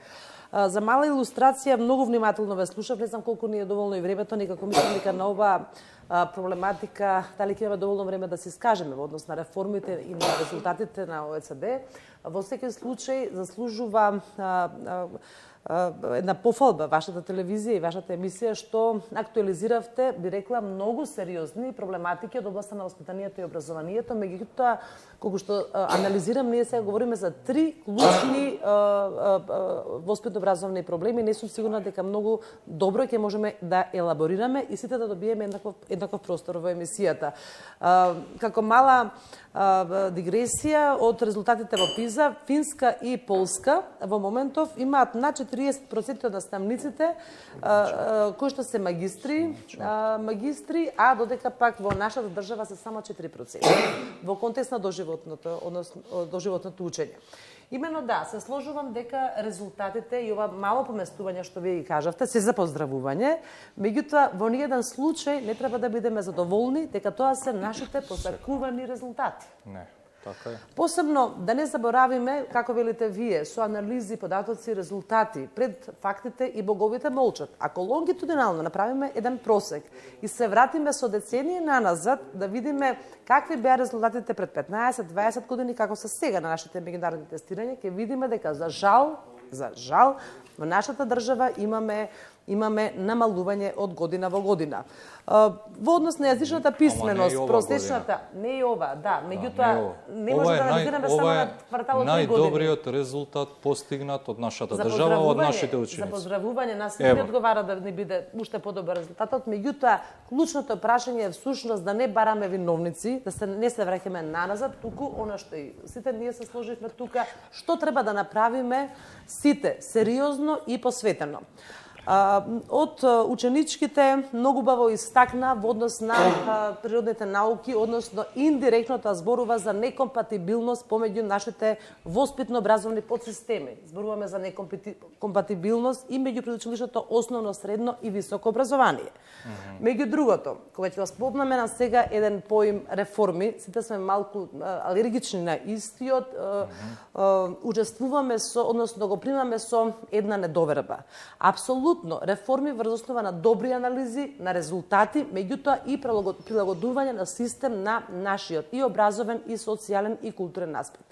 За мала илустрација, многу внимателно ве слушав, не знам колку ни е доволно и времето, некако мислам дека на ова проблематика, дали ќе имаме доволно време да се искажеме во однос на реформите и на резултатите на ОЕЦД. Во секој случај заслужува една пофалба вашата телевизија и вашата емисија што актуализиравте, би рекла, многу сериозни проблематики од областта на воспитанието и образованието. Меѓутоа, колку што анализирам, ние сега говориме за 3 клучни воспитно-образовни проблеми. Не сум сигурна дека многу добро ќе можеме да елаборираме и сите да добиеме еднаков простор во емисијата. Како мала дигресија од резултатите во ПИЗа, Финска и Полска во моментов имаат на 40% од наставниците кои што се магистри, а додека пак во нашата држава се само 4% во контекст на доживотното учење. Имено да, се сложувам дека резултатите и ова мало поместување што вие ги кажавте се за поздравување, меѓутоа во ниеден случај не треба да бидеме задоволни дека тоа се нашите посакувани резултати. Не. Така е. Посебно, да не заборавиме, како велите вие, со анализи, податоци, резултати, пред фактите и боговите молчат. Ако лонгитудинално направиме еден просек и се вратиме со децении наназад, да видиме какви беа резултатите пред 15-20 години, како се сега на нашите меѓународни тестирања, ќе видиме дека за жал, во нашата држава имаме намалување од година во година. Во однос на јазичната писменост, просечната, не и ова, да, меѓутоа не може да анализираме само на кварталот 3 години. Најдобриот резултат постигнат од нашата држава, од нашите ученици. За поздравување нас не одговара да не биде уште подобар резултатот, меѓутоа клучното прашање е всушност да не бараме виновници, да не се враќаме наназад, туку она што и сите ние се сложивме тука, што треба да направиме сите сериозно и посветено. Од ученичките многу баво истакна во однос на природните науки, односно индиректно тоа зборува за некомпатибилност помеѓу нашите воспитно-образовни подсистеми. Зборуваме за некомпатибилност и меѓу предучилишното основно, средно и високо образование. Меѓу другото, кога ќе спомнеме на сега еден поим реформи, сите сме малку алергични на истиот, учествуваме со, односно го примаме со една недоверба. Апсолутно реформи врз основа на добри анализи, на резултати, меѓутоа и прилагодување на систем на нашиот и образовен, и социјален, и културен аспект.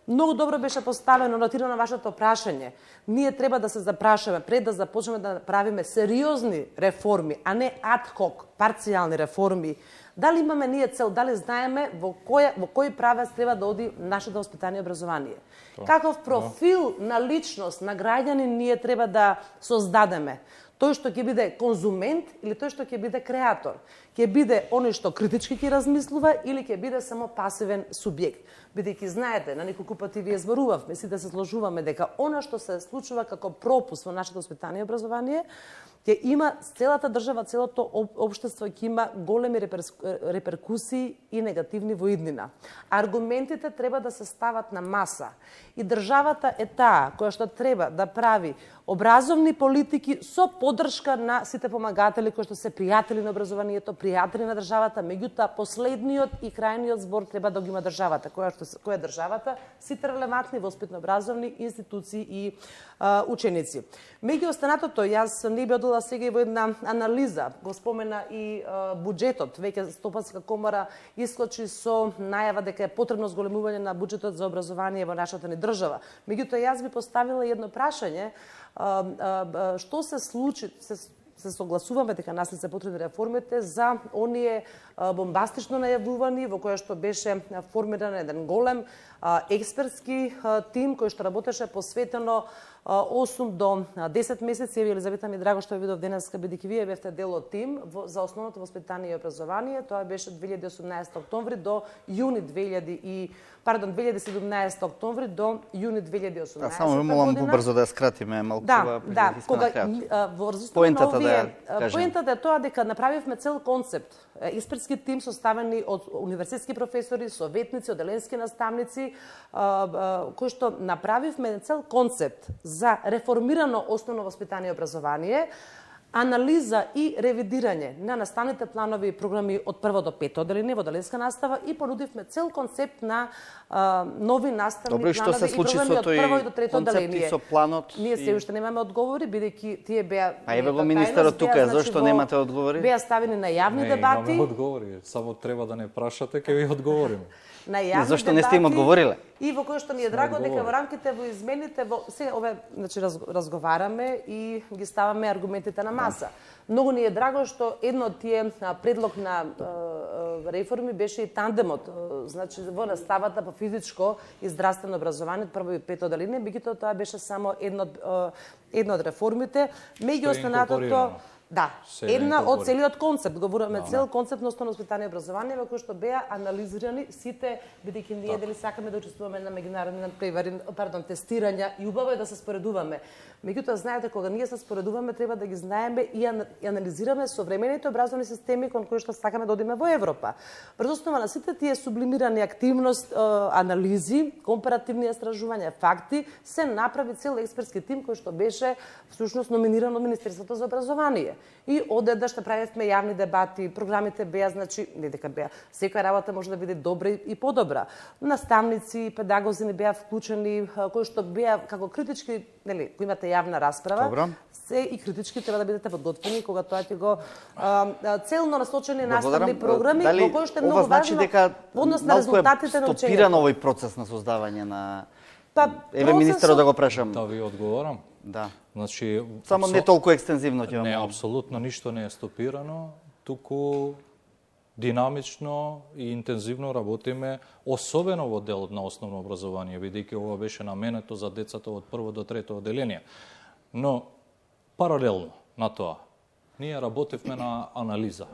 Многу добро беше поставено, нотирано на вашето прашање. Ние треба да се запрашаме пред да започнеме да правиме сериозни реформи, а не ад-хок, парцијални реформи. Дали имаме ние цел, дали знаеме во кој правец треба да оди нашето воспитание и образование. Каков профил на личност, на граѓанин ние треба да создадеме. Тој што ќе биде конзумент или тој што ќе биде креатор. Ќе биде оној што критички ќе размислува или ќе биде само пасивен субјект. Бидејќи знаете, на неколку пати вие зборувавме, сите се сложуваме дека она што се случува како пропуск во нашето воспитание и образование, ќе има целата држава, целото општество ќе има големи реперкусии и негативни во иднина. Аргументите треба да се стават на маса. И државата е таа која што треба да прави образовни политики со поддршка на сите помагатели кои што се пријатели на образованието, пријатели на државата, меѓутоа последниот и крајниот збор треба да го има државата, која е државата, сите релевантни воспитно-образовни институции и ученици. Меѓу останатото, јас не би одела сега и во една анализа, го спомена и буџетот, веќе Стопанска комора искочи со најава дека е потребно зголемување на буџетот за образование во нашата ни држава. Меѓутоа, јас би поставила едно прашање, што се случи, се согласуваме дека нас не се потребни реформите за оние бомбастично најавувани во која што беше формиран еден голем експертски тим кој што работеше посветено 8 до 10 месеци. Елизавета, ми драго што ве видов денеска, бидејќи вие бевте дел од тим за основното воспитание и образование. Тоа беше 2018 октомври до јуни 2017 октомври до јуни 2018 Да, само молам побрзо да ја скратиме малку. Да, кога поентата е тоа дека направивме цел концепт, експертски тим составени од универзитетски професори, советници, оделенски наставници, кои што направивме цел концепт за реформирано основно воспитание и образование, анализа и ревидирање на наставните планови и програми од прво до пето оделение во оделенска настава и понудивме цел концепт на нови наставни планови и програми од прво и до трето оделение. Со планот? Ние се уште немаме одговори, бидејќи тие беа... А еве го министерот тука, зашто немате одговори? Беа ставени на јавни дебати. Не, имаме одговори, само треба да не прашате, ќе ви одговориме. На јавни зашто не сте им одговориле? И во кој што ни е драго дека во рамките во измените сега ове значи разговараме и ги ставаме аргументите на маса. Многу ни е драго што едно од тие предлог на реформи беше и тандемот, значи во наставата по физичко и здравствено образование од прво и пето оделение, меѓутоа тоа беше само едно од реформите, меѓу останатото. Да, една од целиот концепт, говориме цел концепт на основно воспитание и образование во кој што беа анализирани сите, бидејќи ние дали сакаме да учествуваме на меѓународни тестирања и убаво е да се споредуваме. Меѓутоа, знаете, кога ние се споредуваме, треба да ги знаеме и анализираме современите образовни системи кон кои што сакаме да одиме во Европа. Врз основа на сите тие сублимирани активност, анализи, компаративни истражувања, факти, се направи цел експертски тим кој што беше всушност номиниран од Министерството за образование. И одеда што правевме јавни дебати, програмите беа, значи, не дека беа, секоја работа може да биде добра и подобра. Наставници, педагози не беа вклучени, кои што беа како критички, нели, кои имате јавна расправа, добра. се и критички треба да бидете подготвени кога тоа ќе го целно насочени наставни програми, во кои што е многу важно во однос на резултатите на учењето. Стопиран овој процес на создавање на еве министерот да го прашам. Да ви одговорам. Да. Значи, само не толку екстензивно ќе не, апсолутно ништо не е стопирано, туку динамично и интензивно работиме, особено во делот на основно образование, бидејќи ова беше наменето за децата од прво до трето оделение. Но паралелно на тоа, ние работевме на анализа,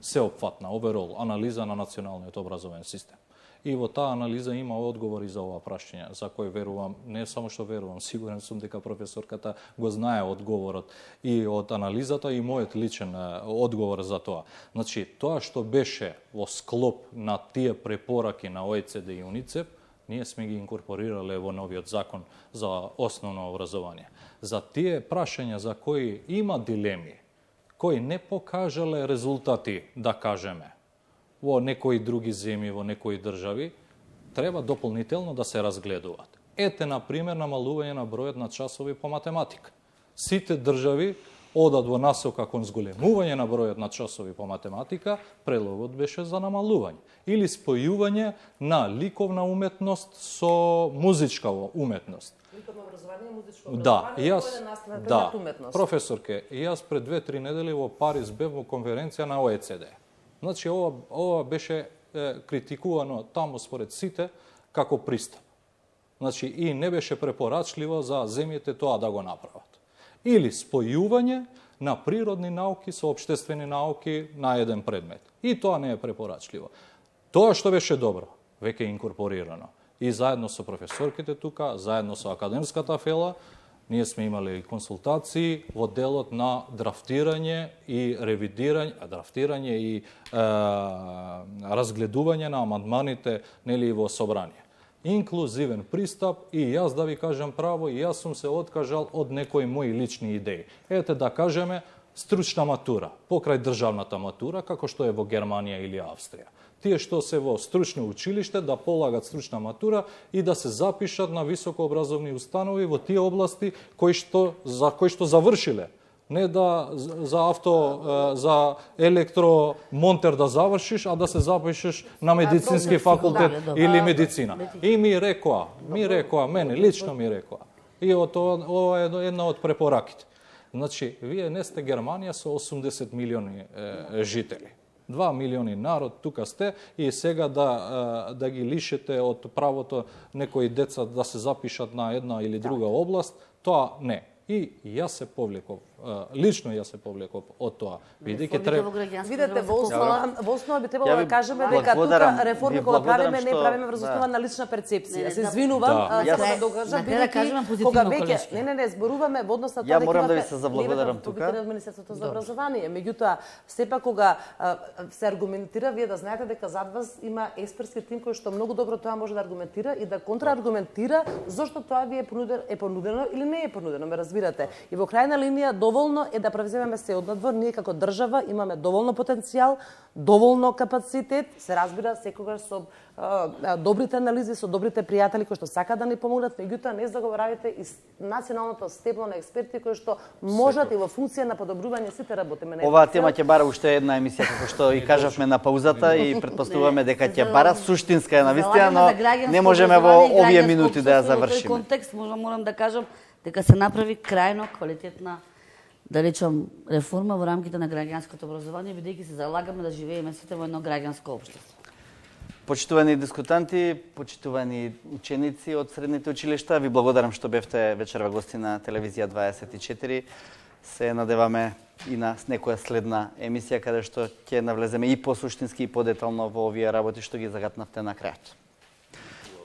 сеопфатна, оверол, анализа на националниот образовен систем. И во таа анализа има одговори за ова прашање, за кој верувам, не само што верувам, сигурен сум дека професорката го знае одговорот и од анализата и мојот личен одговор за тоа. Значи, тоа што беше во склоп на тие препораки на ОЕЦД и УНИЦЕФ, ние сме ги инкорпорирале во новиот закон за основно образование. За тие прашања за кои има дилеми, кои не покажале резултати, да кажеме, во некои други земји, во некои држави, треба дополнително да се разгледуваат. Ете, например, намалување на бројот на часови по математика. Сите држави одат во насока кон зголемување на бројот на часови по математика, предлогот беше за намалување. Или спојување на ликовна уметност со музичка уметност. Ликовно образование, музичко образование, да, професорке, јас пред 2-3 недели во Париз бев во конференција на ОЕЦД. Значи, ова беше критикувано таму според сите како пристап. Значи, и не беше препорачливо за земјите тоа да го направат. Или спојување на природни науки со општествени науки на еден предмет. И тоа не е препорачливо. Тоа што беше добро, веќе е инкорпорирано. И заедно со професорките тука, заедно со академската фела, ние сме имали консултации во делот на драфтирање и ревидирање, и разгледување на амандманите, нели, во собрание. Инклузивен пристап и јас да ви кажам право, и јас сум се откажал од некои мои лични идеи. Ете, да кажеме, стручна матура, покрај државната матура, како што е во Германија или Австрија. Тие што се во стручно училиште да полагат стручна матура и да се запишат на високообразовни установи во тие области за кои што завршиле. Не да за електромонтер да завршиш, а да се запишеш на медицински факултет или медицина. И ми рекоа, мене лично ми рекоа. И ова е една од препораките. Значи, вие не сте Германија со 80 милиони жители. 2 милиони народ, тука сте и сега да ги лишите од правото некои деца да се запишат на една или друга област, тоа не. И јас се повлеков, лично јас се повлеков од тоа. Видете, во основа би требало да кажеме дека тука реформи кога правиме, не правиме врз основа на лична перцепција. Се извинувам, сакам да докажам, бидејќи кога веќе не зборуваме во однос на тоа дека морам да ви се заблагодарам тука. Од Министерството за образование. Меѓутоа, сепак кога се аргументира, вие да знаете дека зад вас има експертски тим кој што многу добро тоа може да аргументира и да контрааргументира зошто тоа ви е понудено или не е понудено, ме разбирате. И во крајна линија доволно е да превземеме се од надвор. Ние како држава имаме доволно потенцијал, доволно капацитет, се разбира секогаш со добрите анализи, со добрите пријатели кои што сакаат да ни помогнат, меѓутоа не заборавајте и националното стебло на експерти кои што можат и во функција на подобрување сите работиме. Оваа тема ќе бара уште една емисија, како што и кажавме на паузата и претпоставуваме дека ќе бара суштинска е навистина, но не можеме во овие минути да ја завршиме. Во тој контекст морам да кажам дека се направи крајно квалитетна, да речам, реформа во рамките на граѓанското образование, бидејќи се залагаме да живееме сите во едно граѓанско општество. Почитувани дискутанти, почитувани ученици од средните училишта, ви благодарам што бевте вечерва гости на Телевизија 24. Се надеваме и на некоја следна емисија каде што ќе навлеземе и посуштински и подетално во овие работи што ги загатнавте на крајот.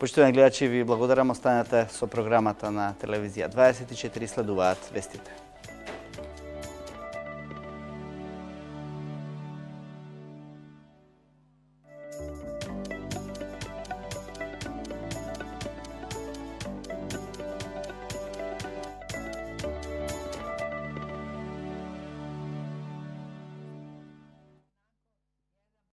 Почитувани гледачи, ви благодарам, останете со програмата на Телевизија 24, следуваат вестите.